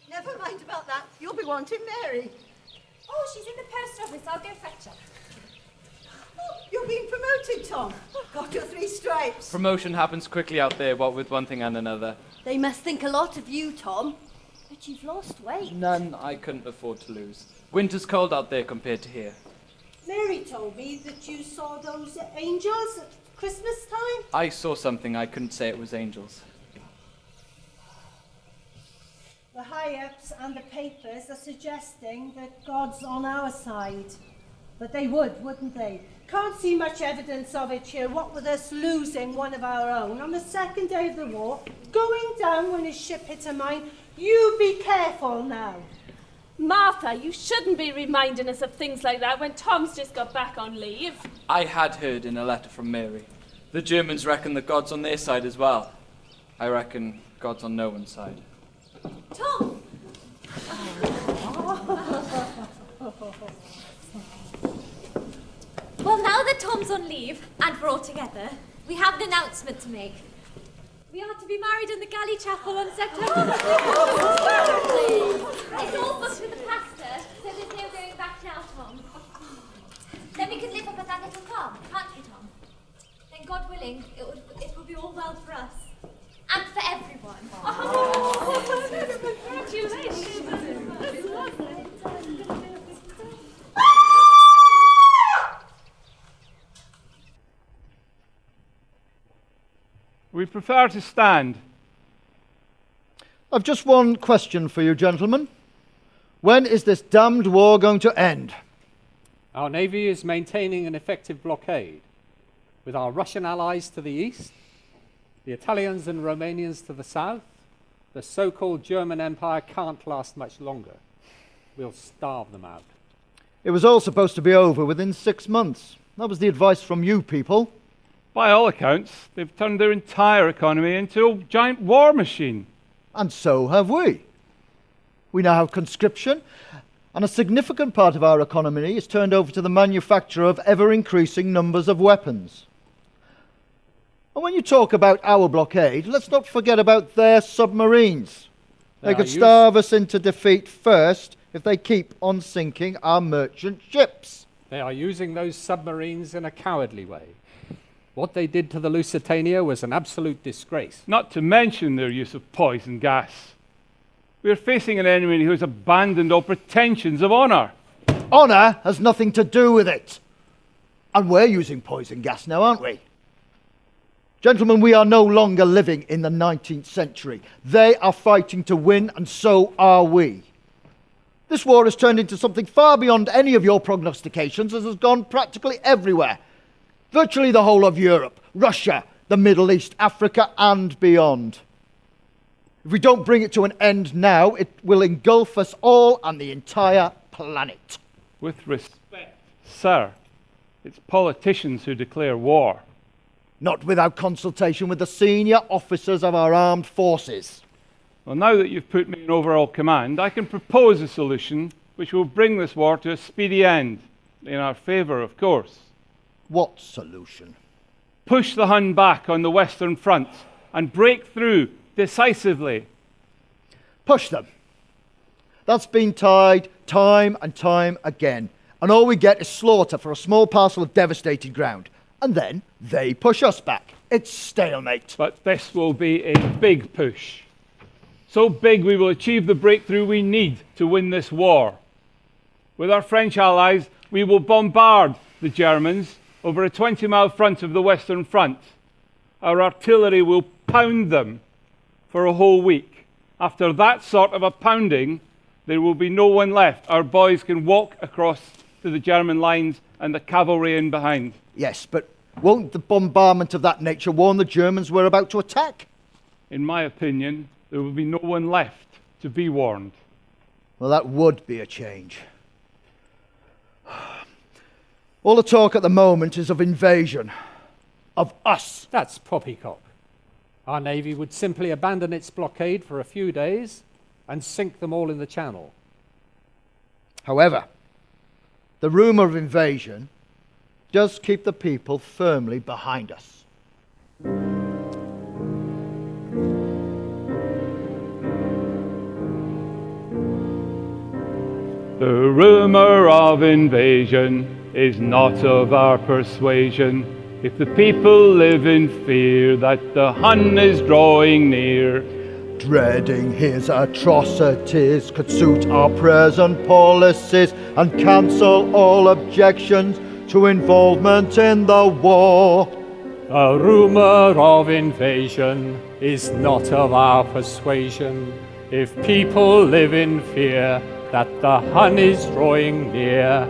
Never mind about that. You'll be wanting Mary. Oh, she's in the post office. I'll go fetch her. promoted, Tom. Got your 3 stripes. Promotion happens quickly out there, what with one thing and another. They must think a lot of you, Tom. But you've lost weight. None I couldn't afford to lose. Winter's cold out there compared to here. Mary told me that you saw those angels at Christmas time. I saw something, I couldn't say it was angels. The high-ups and the papers are suggesting that God's on our side. But they would, wouldn't they? Can't see much evidence of it here, what with us losing one of our own on the 2nd day of the war, going down when his ship hit a mine. You be careful now. Martha, you shouldn't be reminding us of things like that when Tom's just got back on leave. I had heard in a letter from Mary. The Germans reckon that God's on their side as well. I reckon God's on no one's side. Tom! Well, now that Tom's on leave, and we're all together, we have an announcement to make. We are to be married in the galley chapel on September. It's all booked with the pastor, so there's no going back now, Tom. Then we can live up at that little farm, can't we, Tom? Then, God willing, it will be all well for us. And for everyone. We prefer to stand. I've just one question for you, gentlemen. When is this damned war going to end? Our Navy is maintaining an effective blockade, with our Russian allies to the east, the Italians and Romanians to the south. The so-called German Empire can't last much longer. We'll starve them out. It was all supposed to be over within 6 months. That was the advice from you people. By all accounts, they've turned their entire economy into a giant war machine. And so have we. We now have conscription, and a significant part of our economy is turned over to the manufacture of ever-increasing numbers of weapons. And when you talk about our blockade, let's not forget about their submarines. They could starve us into defeat first if they keep on sinking our merchant ships. They are using those submarines in a cowardly way. What they did to the Lusitania was an absolute disgrace. Not to mention their use of poison gas. We're facing an enemy who has abandoned all pretensions of honour. Honour has nothing to do with it. And we're using poison gas now, aren't we? Gentlemen, we are no longer living in the 19th century. They are fighting to win, and so are we. This war has turned into something far beyond any of your prognostications, as has gone practically everywhere. Virtually the whole of Europe, Russia, the Middle East, Africa, and beyond. If we don't bring it to an end now, it will engulf us all and the entire planet. With respect, sir, it's politicians who declare war. Not without consultation with the senior officers of our armed forces. Well, now that you've put me in overall command, I can propose a solution which will bring this war to a speedy end. In our favour, of course. What solution? Push the Hun back on the Western Front and break through decisively. Push them. That's been tried time and time again. And all we get is slaughter for a small parcel of devastated ground. And then they push us back. It's stalemate. But this will be a big push. So big we will achieve the breakthrough we need to win this war. With our French allies, we will bombard the Germans over a 20-mile front of the Western Front. Our artillery will pound them for a whole week. After that sort of a pounding, there will be no one left. Our boys can walk across to the German lines and the cavalry in behind. Yes, but won't the bombardment of that nature warn the Germans we're about to attack? In my opinion, there will be no one left to be warned. Well, that would be a change. All the talk at the moment is of invasion. Of us. That's poppycock. Our Navy would simply abandon its blockade for a few days and sink them all in the Channel. However, the rumour of invasion does keep the people firmly behind us. The rumour of invasion is not of our persuasion. If the people live in fear that the Hun is drawing near, dreading his atrocities, could suit our present policies and cancel all objections to involvement in the war. A rumour of invasion is not of our persuasion. If people live in fear that the Hun is drawing near,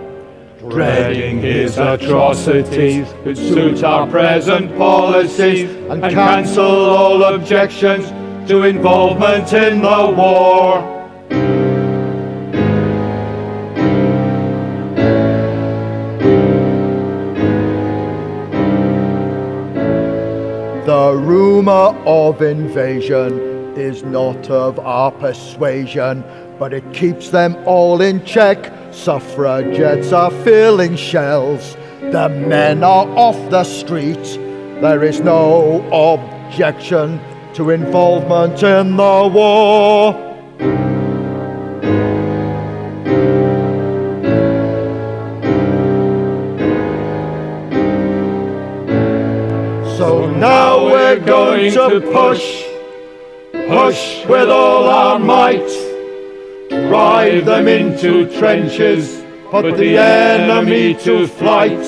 dreading his atrocities, could suit our present policies and cancel all objections to involvement in the war. The rumour of invasion is not of our persuasion, but it keeps them all in check. Suffragettes are feeling shells. The men are off the street. There is no objection to involvement in the war. So now we're going to push with all our might, drive them into trenches, put the enemy to flight,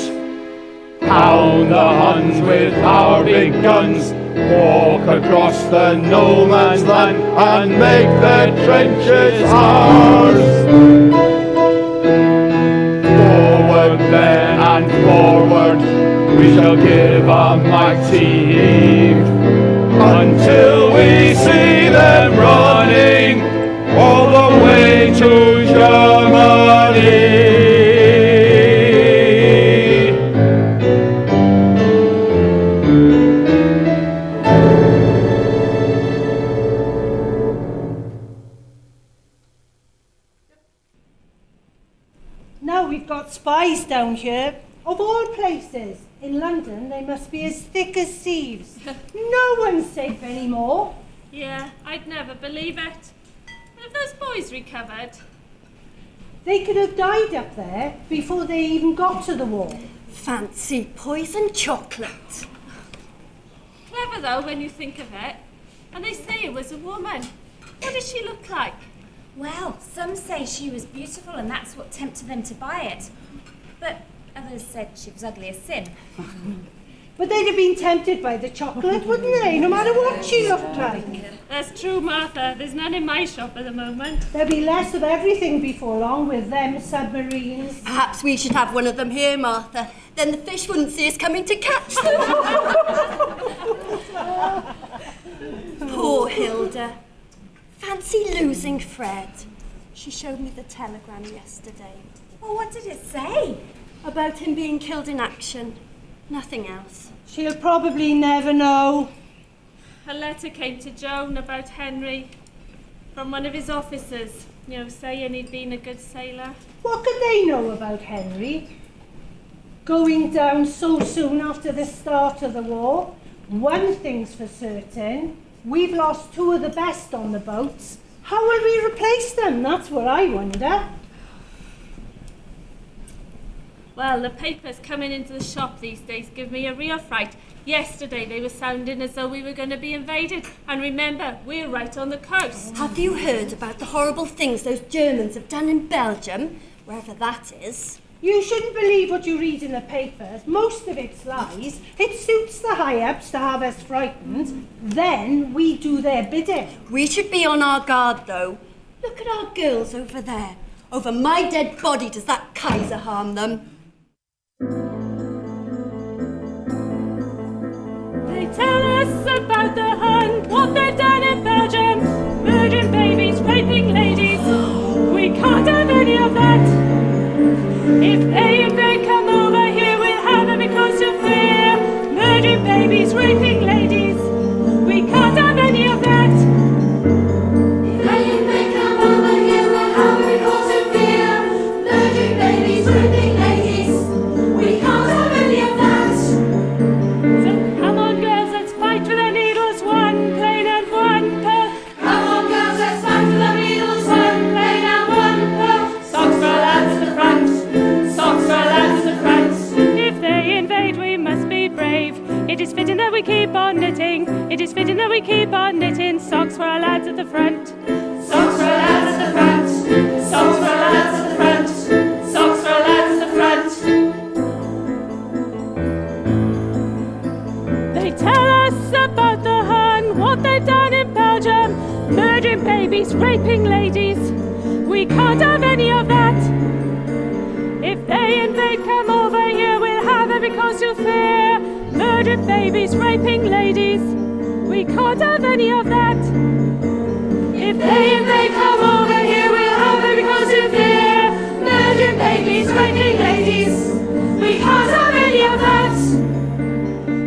pound the Huns with our big guns, walk across the no man's land and make their trenches ours. Forward then and forward, we shall give a mighty heave, until we see them running all the way to Germany. Now we've got spies down here. Of all places, in London they must be as thick as thieves. No one's safe anymore. Yeah, I'd never believe it. Have those boys recovered? They could have died up there before they even got to the wall. Fancy poison chocolate. Clever though when you think of it. And they say it was a woman. What did she look like? Well, some say she was beautiful and that's what tempted them to buy it. But others said she was ugly as sin. But they'd have been tempted by the chocolate, wouldn't they? No matter what she looked like. That's true, Martha. There's none in my shop at the moment. There'll be less of everything before long with them submarines. Perhaps we should have one of them here, Martha. Then the fish wouldn't see us coming to catch them. Poor Hilda. Fancy losing Fred. She showed me the telegram yesterday. Well, what did it say? About him being killed in action. Nothing else. She'll probably never know. A letter came to Joan about Henry from one of his officers, saying he'd been a good sailor. What could they know about Henry? Going down so soon after the start of the war? One thing's for certain. We've lost two of the best on the boats. How will we replace them? That's what I wonder. Well, the papers coming into the shop these days give me a real fright. Yesterday they were sounding as though we were going to be invaded. And remember, we're right on the coast. Have you heard about the horrible things those Germans have done in Belgium? Wherever that is. You shouldn't believe what you read in the papers. Most of it's lies. It suits the high-ups to have us frightened. Then we do their bidding. We should be on our guard, though. Look at our girls over there. Over my dead body does that Kaiser harm them. They tell us about the Hun, what they've done in Belgium, murdering babies, raping ladies. We can't have any of that. If they come over here, we'll have them because of fear. Murdering babies, raping ladies. We can't have any of that. If they come over here, we'll have them because of fear. Murdering babies, raping ladies. We can't have any of that. So come on, girls, let's fight with the needles. One plain and one pearl. Come on, girls, let's fight with the needles. One plain and one pearl. Socks for lads at the front. Socks for we keep on knitting. It is fitting that we keep on knitting. Socks for our lads at the front. Socks for our lads at the front. Socks for our lads at the front. Socks for our lads at the front. They tell us about the Hun, what they've done in Belgium, murdering babies, raping ladies. We can't have any of that. If they invade, come over here, we'll have every cause to fear. Murdered babies, raping ladies. We can't have any of that. If they invade, come over here, we'll have every cause to fear. Murdered babies, raping ladies. We can't have any of that.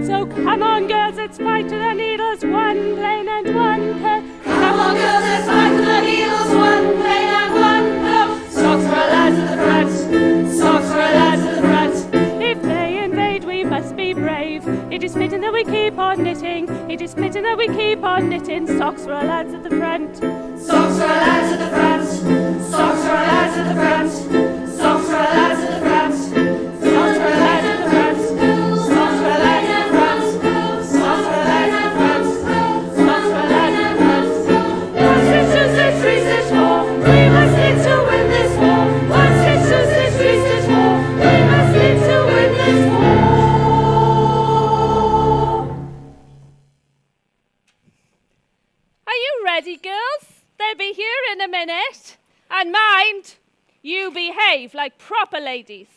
So come on, girls, let's fight to the needles, one plain and one pearl. Come on, girls, let's fight to the needles, one plain and one pearl. Socks for our lads at the front. Socks for our lads at the front. If they invade, we must be brave. It is fitting that we keep on knitting. It is fitting that we keep on knitting. Socks for our lads at the front. Socks for our lads at the front. Socks for our lads at the front. Socks for our lads at the front. Socks for our lads at the front. Socks for our lads at the front. Socks for our lads at the front. Socks for our lads at the front. 1, 6, 2, 6, 3, 6, 4. We must knit to win this war. 1, 6, 2, 6, 3, 6, 4. We must knit to win this war. Are you ready, girls? They'll be here in a minute. And mind, you behave like proper ladies.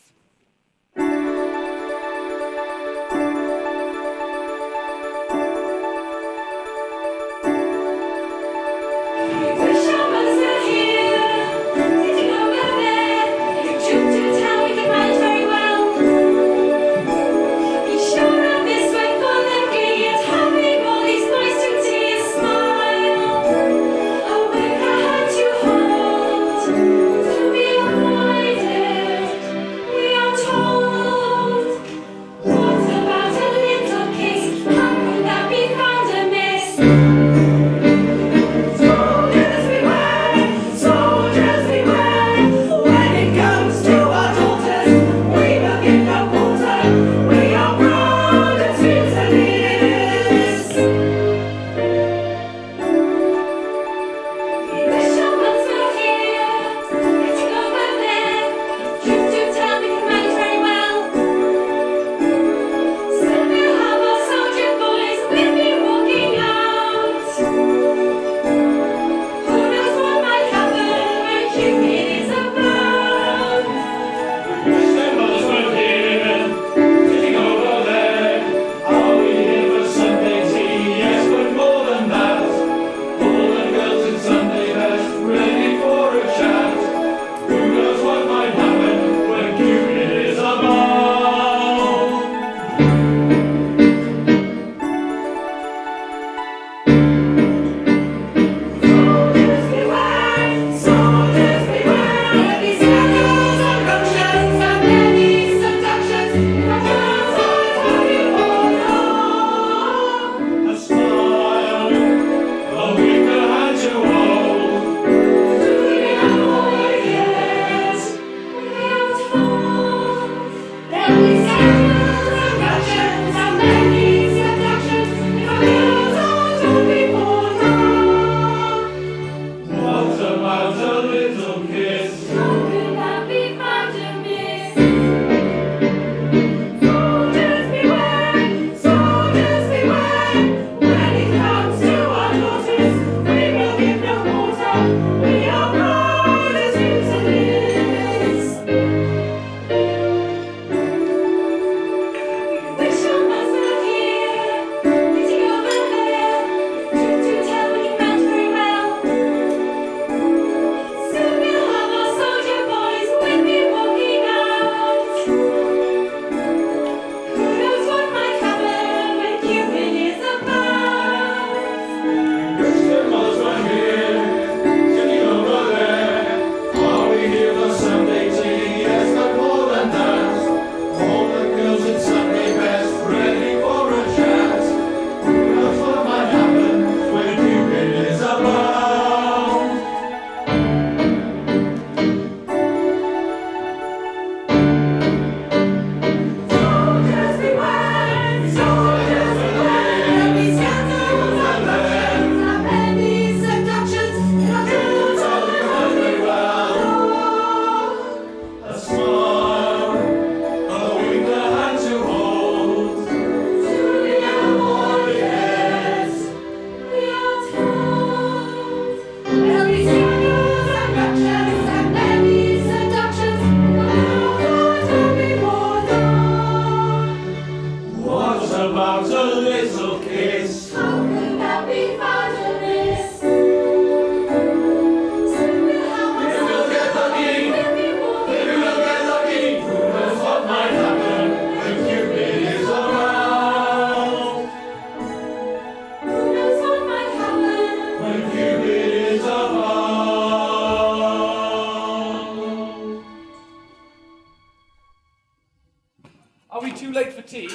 Are we too late for tea?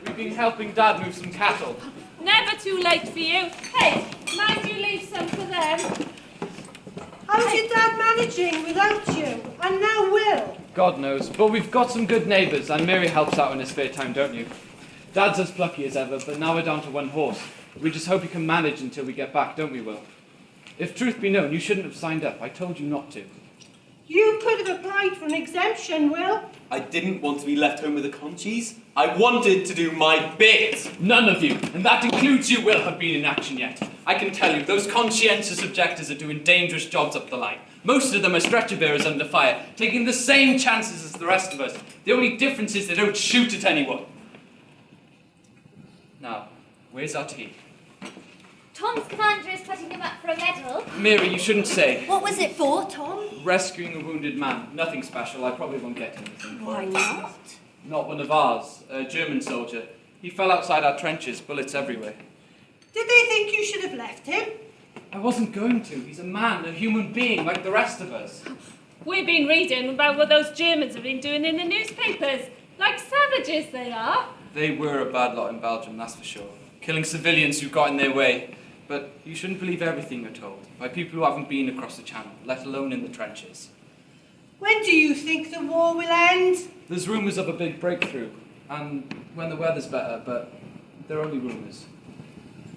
We've been helping Dad move some cattle. Never too late for you. Hey, mind you leave some for them. How's your dad managing without you? And now Will? God knows, but we've got some good neighbours, and Mary helps out in his spare time, don't you? Dad's as plucky as ever, but now we're down to one horse. We just hope he can manage until we get back, don't we, Will? If truth be known, you shouldn't have signed up. I told you not to. You could have applied for an exemption, Will. I didn't want to be left home with the conchies. I wanted to do my bit. None of you, and that includes you, Will, have been in action yet. I can tell you, those conscientious objectors are doing dangerous jobs up the line. Most of them are stretcher bearers under fire, taking the same chances as the rest of us. The only difference is they don't shoot at anyone. Now, where's our tea? Tom's commander is putting him up for a medal. Mary, you shouldn't say. What was it for, Tom? Rescuing a wounded man. Nothing special. I probably won't get anything. Why not? Not one of ours. A German soldier. He fell outside our trenches. Bullets everywhere. Did they think you should have left him? I wasn't going to. He's a man, a human being, like the rest of us. We've been reading about what those Germans have been doing in the newspapers. Like savages they are. They were a bad lot in Belgium, that's for sure. Killing civilians who got in their way. But you shouldn't believe everything you're told by people who haven't been across the channel, let alone in the trenches. When do you think the war will end? There's rumours of a big breakthrough, and when the weather's better, but they're only rumours.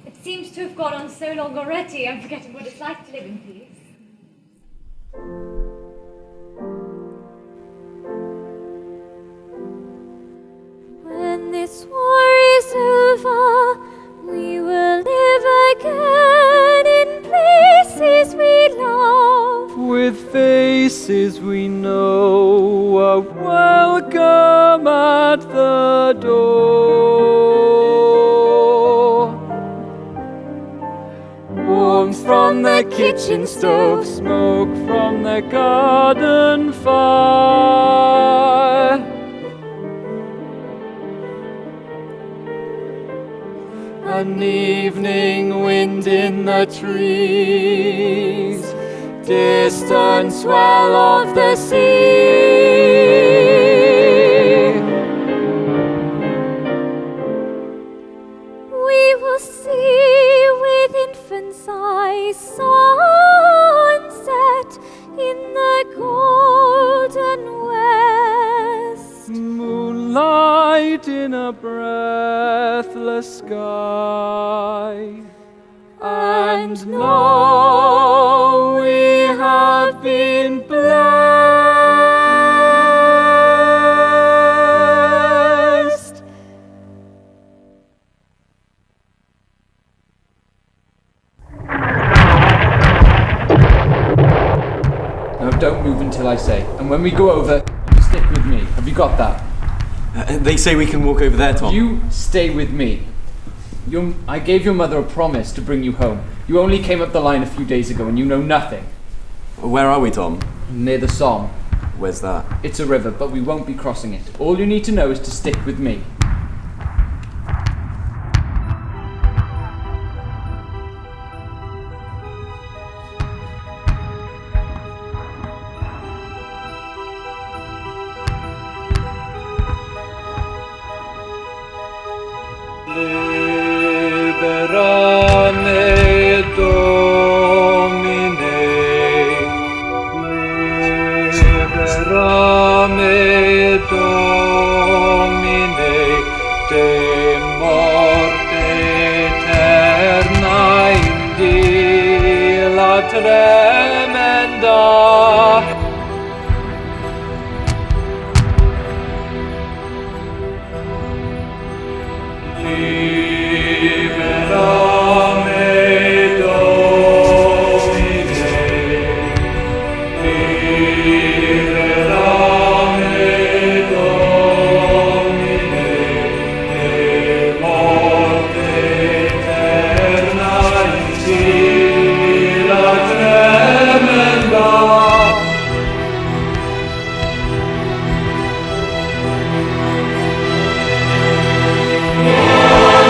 It seems to have gone on so long already, I'm forgetting what it's like to live in peace. When this war is over, we will live again in places we love. With faces we know are welcome at the door. Warmth from the kitchen stove, smoke from the garden fire. An evening wind in the trees, distant swell of the sea. We will see with infants' eyes sunset in the golden west. Moonlight in a breathless sky. And now we have been blessed. No, don't move until I say. And when we go over, you stick with me. Have you got that? They say we can walk over there, Tom. You stay with me. I gave your mother a promise to bring you home. You only came up the line a few days ago and you know nothing. Where are we, Tom? Near the Somme. Where's that? It's a river, but we won't be crossing it. All you need to know is to stick with me. Liberame Domine, liberame Domine, de morte eterna indi la tremenda. Liberame Domine, liberame Domine, de morte eterna indi la tremenda. Yeah.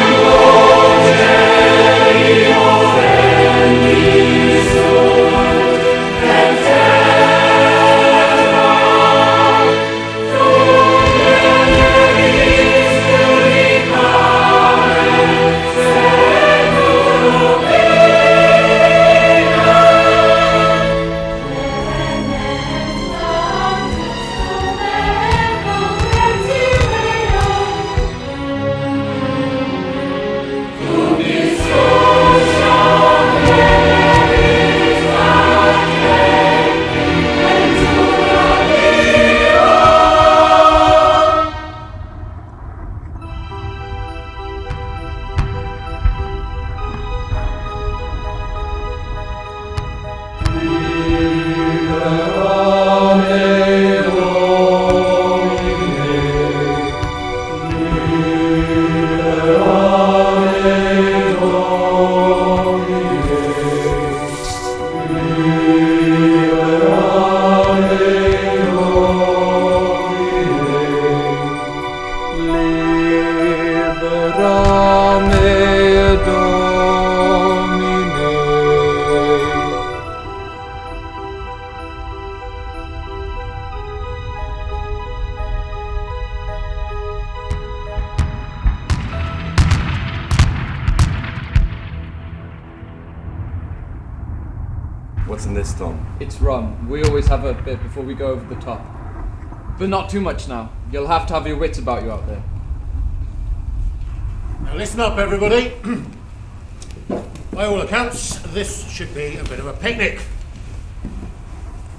What's in this, Tom? It's rum. We always have a bit before we go over the top. But not too much now. You'll have to have your wits about you out there. Now listen up, everybody. By all accounts, this should be a bit of a picnic.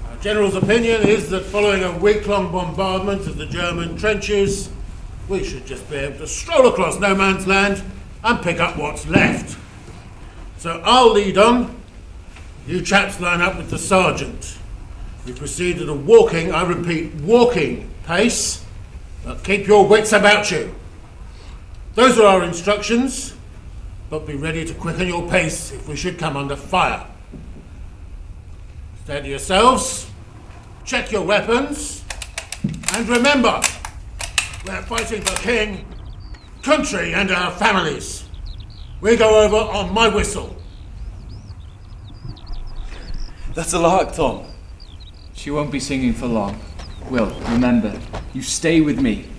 Our General's opinion is that following a week-long bombardment of the German trenches, we should just be able to stroll across no man's land and pick up what's left. So I'll lead on. You chaps line up with the sergeant. We proceed at a walking, I repeat, walking pace, but keep your wits about you. Those are our instructions, but be ready to quicken your pace if we should come under fire. Steady yourselves, check your weapons, and remember, we're fighting for king, country, and our families. We go over on my whistle. That's a lark, Tom. She won't be singing for long. Will, remember, you stay with me.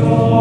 Oh,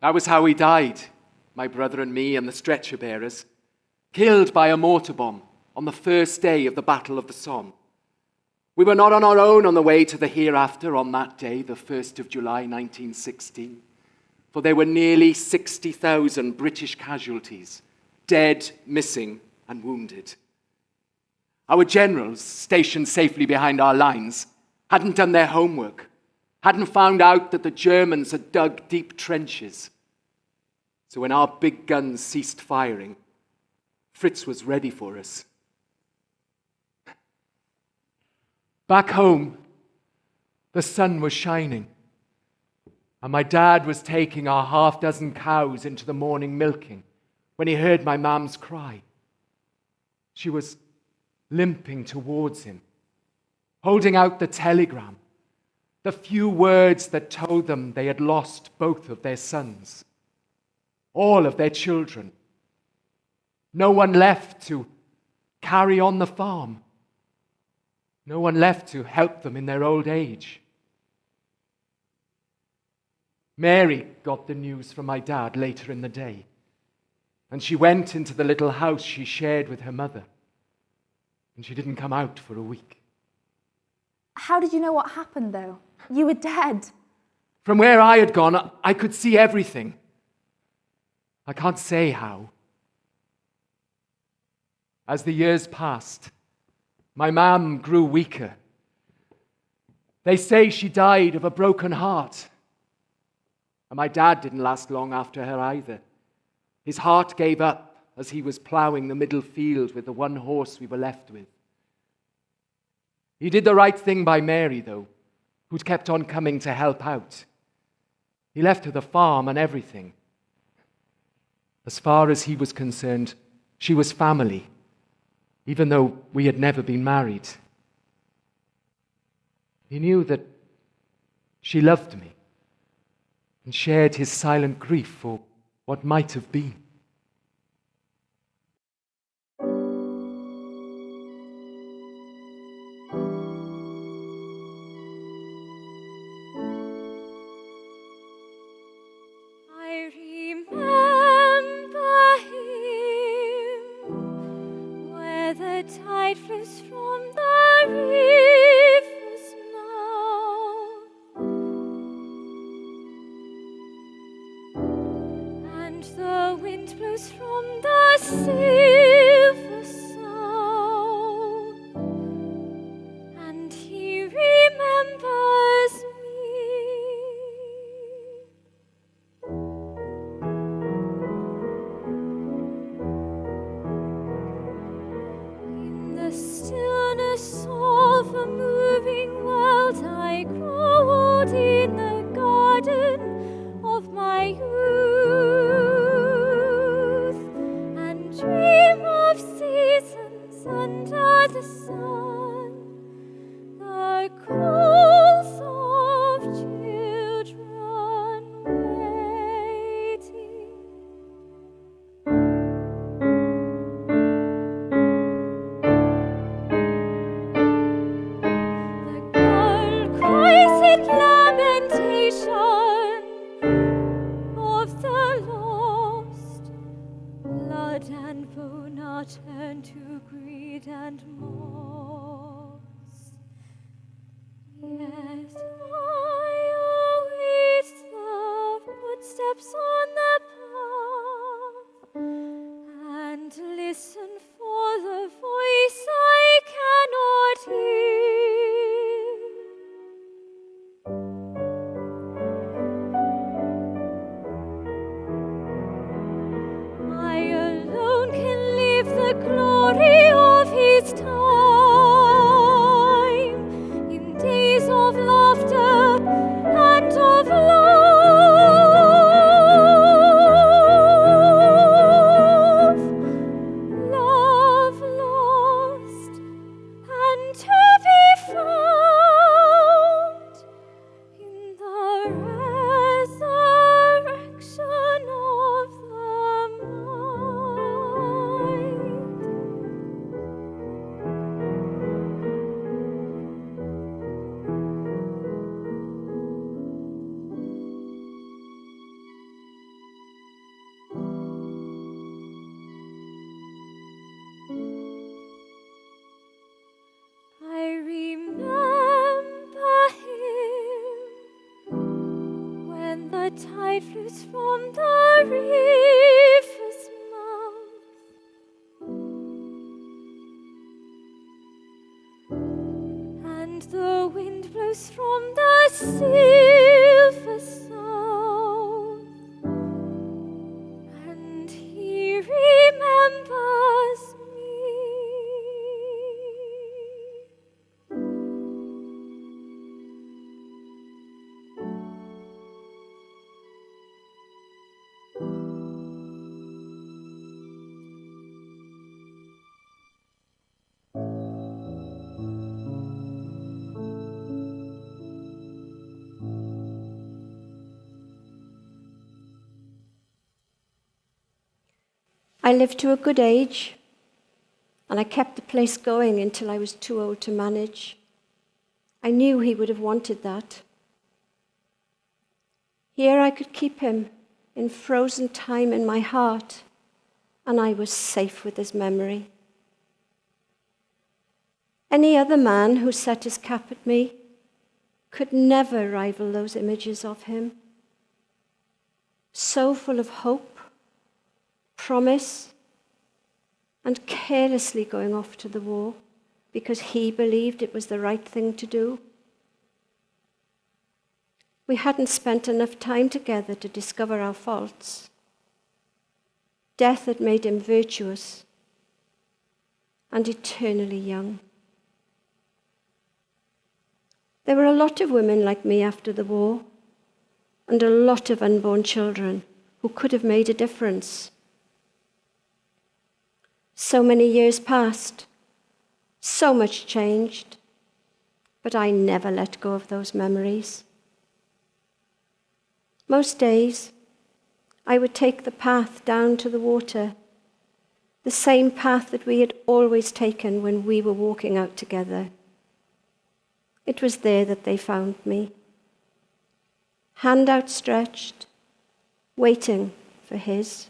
That was how we died, my brother and me and the stretcher bearers, killed by a mortar bomb on the first day of the Battle of the Somme. We were not on our own on the way to the hereafter on that day, the 1st of July 1916, for there were nearly 60,000 British casualties, dead, missing, and wounded. Our generals, stationed safely behind our lines, hadn't done their homework, hadn't found out that the Germans had dug deep trenches. So when our big guns ceased firing, Fritz was ready for us. Back home, the sun was shining, and my dad was taking our half-dozen cows into the morning milking when he heard my mum's cry. She was limping towards him, holding out the telegram, the few words that told them they had lost both of their sons, all of their children. No one left to carry on the farm. No one left to help them in their old age. Mary got the news from my dad later in the day, and she went into the little house she shared with her mother, and she didn't come out for a week. How did you know what happened, though? You were dead. From where I had gone, I could see everything. I can't say how. As the years passed, my mum grew weaker. They say she died of a broken heart. And my dad didn't last long after her either. His heart gave up as he was ploughing the middle field with the one horse we were left with. He did the right thing by Mary, though, who'd kept on coming to help out. He left her the farm and everything. As far as he was concerned, she was family, even though we had never been married. He knew that she loved me and shared his silent grief for what might have been. I remember him where the tide flows from the river's mouth, and the wind blows from the silver south, and he remembers the stillness of a moving world. I grow old in the garden of my youth, and dream of seasons under the sun, the calls of children waiting. Cries in lamentation of the lost. Blood and bone are turned to greed and moss. Yet I await the footsteps on the path, and listen for the voice I cannot hear. I alone can live the glory of his time. blows from the river's mouth, and the wind blows from the silver south, and he remembers me. I lived to a good age, and I kept the place going until I was too old to manage. I knew he would have wanted that. Here I could keep him in frozen time in my heart, and I was safe with his memory. Any other man who set his cap at me could never rival those images of him. So full of hope, promise, and carelessly going off to the war because he believed it was the right thing to do. We hadn't spent enough time together to discover our faults. Death had made him virtuous and eternally young. There were a lot of women like me after the war, and a lot of unborn children who could have made a difference. So many years passed, so much changed, but I never let go of those memories. Most days, I would take the path down to the water, the same path that we had always taken when we were walking out together. It was there that they found me, hand outstretched, waiting for his.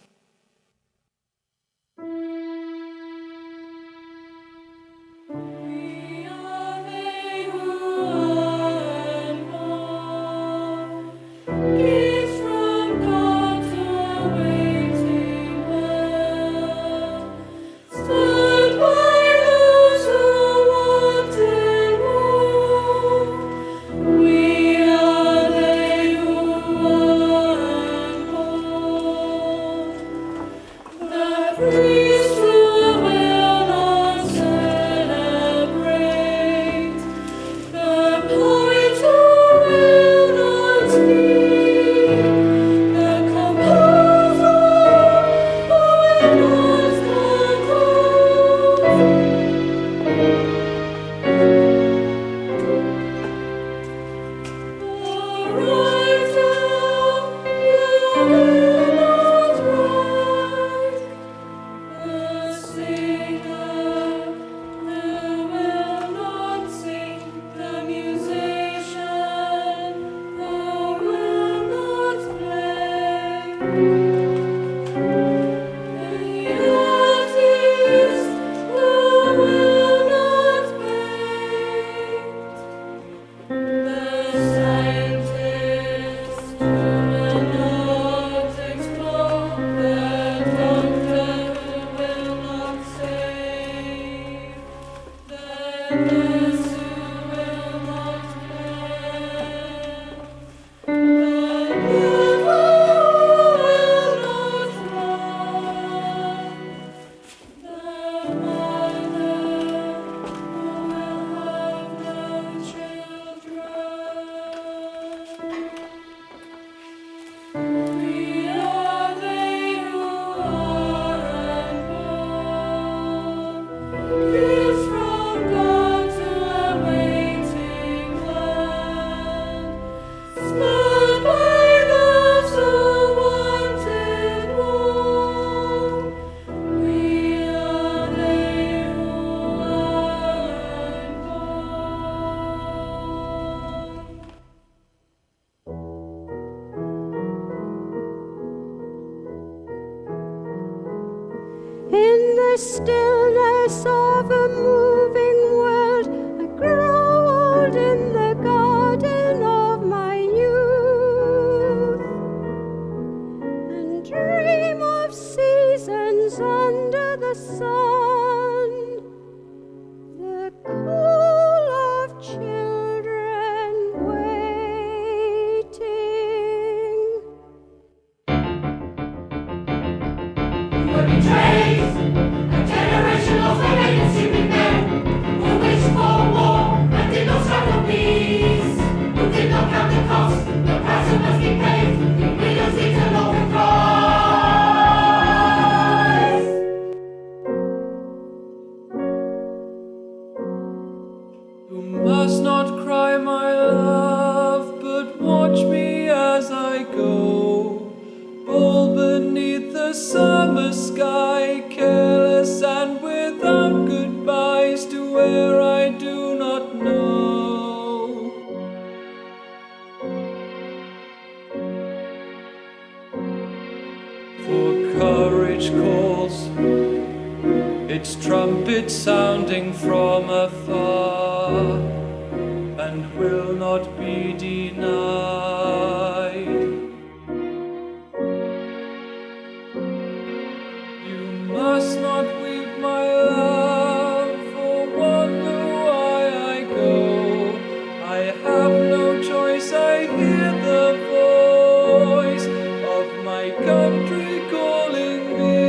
In the stillness of a moving world, I grow old in the garden of my youth. the sun, the call of children waiting. We were betrayed, a generation of women and stupid men who wished for war and did not stand for peace, who did not count the cost, the price that must be paid, in millions eaten off the cross. You must not cry, my love, but watch me as I go, bold beneath the summer sky, careless and without goodbyes to where I do not know. For courage calls, its trumpet sounding from afar, and will not be denied. You must not weep, my love, for wonder why I go. I have no choice, I hear the voice of my country calling me.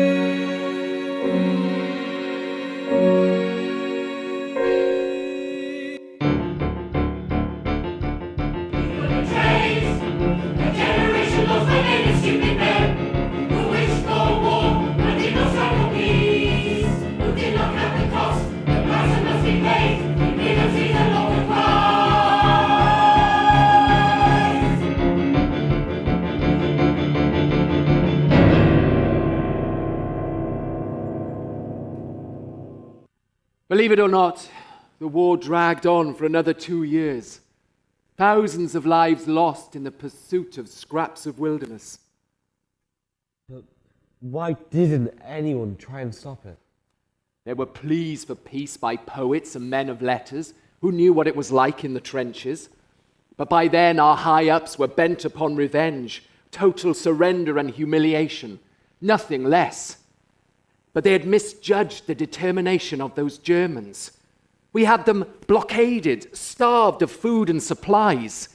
Betrayed, a generation lost by many stupid men who wished for war and did not stand for peace, who did not count the cost, the price that must be paid, in millions eaten off the prize. Believe it or not, the war dragged on for another 2 years. Thousands of lives lost in the pursuit of scraps of wilderness. But why didn't anyone try and stop it? There were pleas for peace by poets and men of letters who knew what it was like in the trenches. But by then our high-ups were bent upon revenge, total surrender and humiliation, nothing less. But they had misjudged the determination of those Germans. We had them blockaded, starved of food and supplies.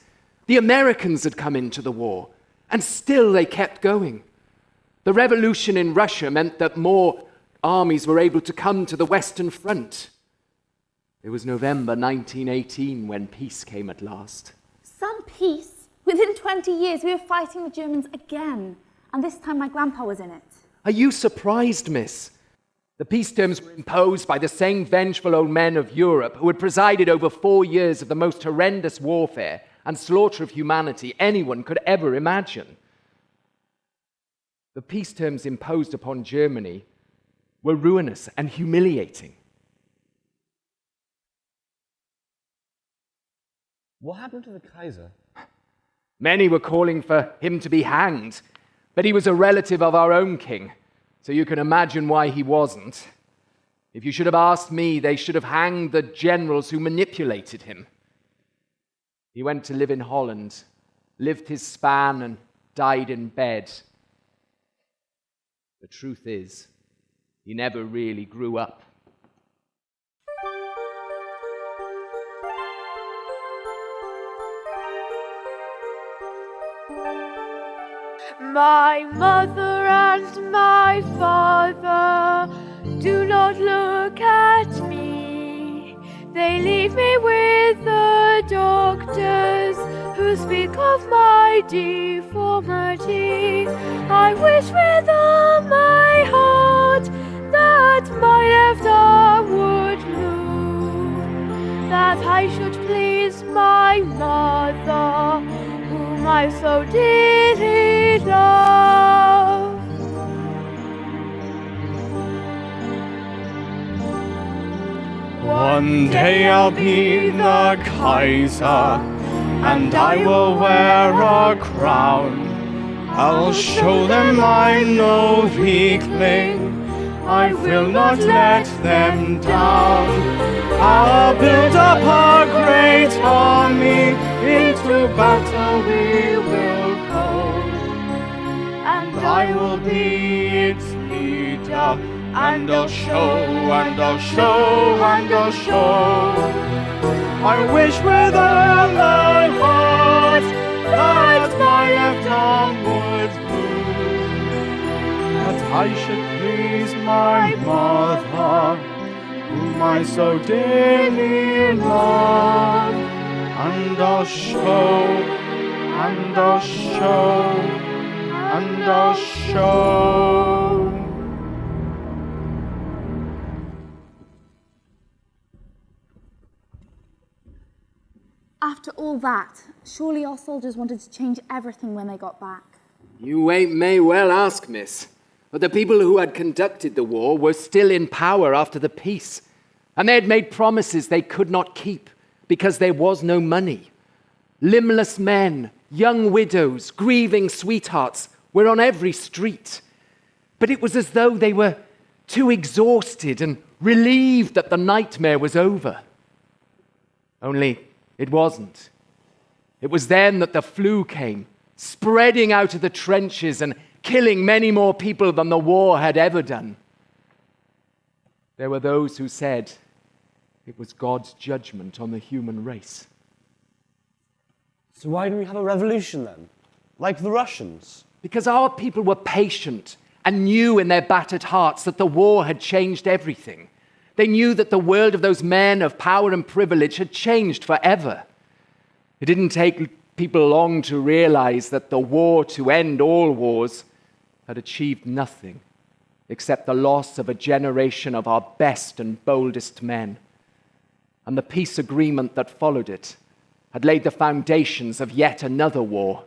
The Americans had come into the war, and still they kept going. The revolution in Russia meant that more armies were able to come to the Western Front. It was November 1918 when peace came at last. Some peace? Within 20 years, we were fighting the Germans again. And this time my grandpa was in it. Are you surprised, miss? The peace terms were imposed by the same vengeful old men of Europe who had presided over 4 years of the most horrendous warfare and slaughter of humanity anyone could ever imagine. The peace terms imposed upon Germany were ruinous and humiliating. What happened to the Kaiser? Many were calling for him to be hanged, but he was a relative of our own king, so you can imagine why he wasn't. If you should have asked me, they should have hanged the generals who manipulated him. He went to live in Holland, lived his span, and died in bed. The truth is, he never really grew up. My mother and my father do not look at me. They leave me with the doctors who speak of my deformity. I wish with all my heart that my left arm would move, that I should please my mother, whom I so dearly love. One day I'll be the Kaiser, and I will wear a crown. I'll show them I'm no weakling, I will not let them down. I'll build up a great army, into battle we will go, and I will be its leader, and I'll show, and I'll show, and I'll show. I wish with all my heart that my left arm would move, that I should please my mother, whom I so dearly love. And I'll show, and I'll show, and I'll show. After all that, surely our soldiers wanted to change everything when they got back. You may well ask, miss. But the people who had conducted the war were still in power after the peace. And they had made promises they could not keep because there was no money. Limbless men, young widows, grieving sweethearts were on every street. But it was as though they were too exhausted and relieved that the nightmare was over. Only it wasn't. It was then that the flu came, spreading out of the trenches and killing many more people than the war had ever done. There were those who said it was God's judgment on the human race. So why didn't we have a revolution then? Like the Russians? Because our people were patient and knew in their battered hearts that the war had changed everything. They knew that the world of those men of power and privilege had changed forever. It didn't take people long to realize that the war to end all wars had achieved nothing except the loss of a generation of our best and boldest men. And the peace agreement that followed it had laid the foundations of yet another war.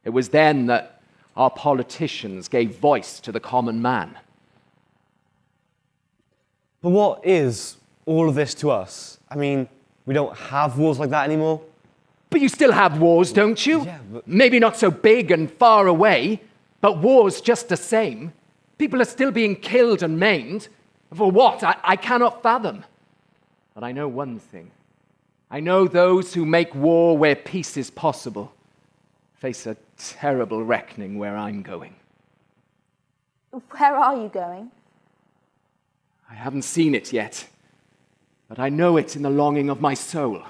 It was then that our politicians gave voice to the common man. But what is all of this to us? I mean, we don't have wars like that anymore. But you still have wars, don't you? Yeah, but... Maybe not so big and far away, but wars just the same. People are still being killed and maimed. For what? I cannot fathom. But I know one thing. I know those who make war where peace is possible face a terrible reckoning where I'm going. Where are you going? I haven't seen it yet, but I know it in the longing of my soul.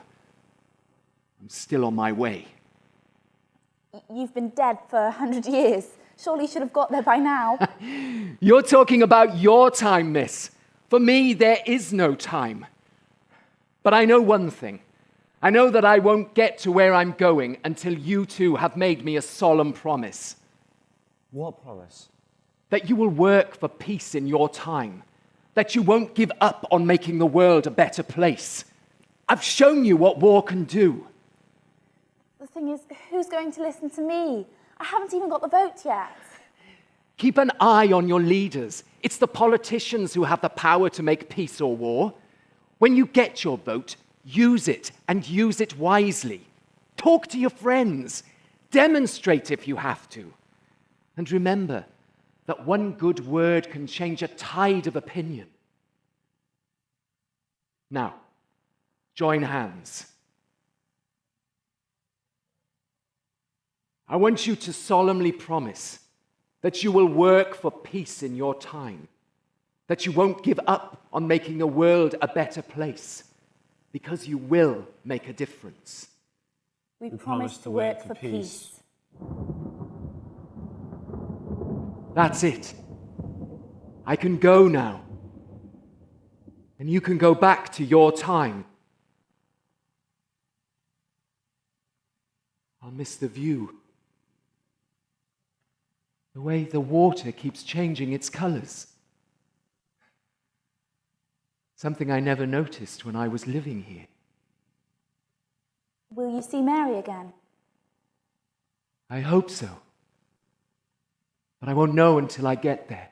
I'm still on my way. You've been dead for 100 years. Surely you should have got there by now. You're talking about your time, miss. For me, there is no time. But I know one thing. I know that I won't get to where I'm going until you two have made me a solemn promise. What promise? That you will work for peace in your time. That you won't give up on making the world a better place. I've shown you what war can do. The thing is, who's going to listen to me? I haven't even got the vote yet. Keep an eye on your leaders. It's the politicians who have the power to make peace or war. When you get your vote, use it and use it wisely. Talk to your friends. Demonstrate if you have to. And remember that one good word can change a tide of opinion. Now, join hands. I want you to solemnly promise that you will work for peace in your time, that you won't give up on making the world a better place, because you will make a difference. We promise to work for peace. That's it. I can go now. And you can go back to your time. I'll miss the view. The way the water keeps changing its colors. Something I never noticed when I was living here. Will you see Mary again? I hope so. But I won't know until I get there.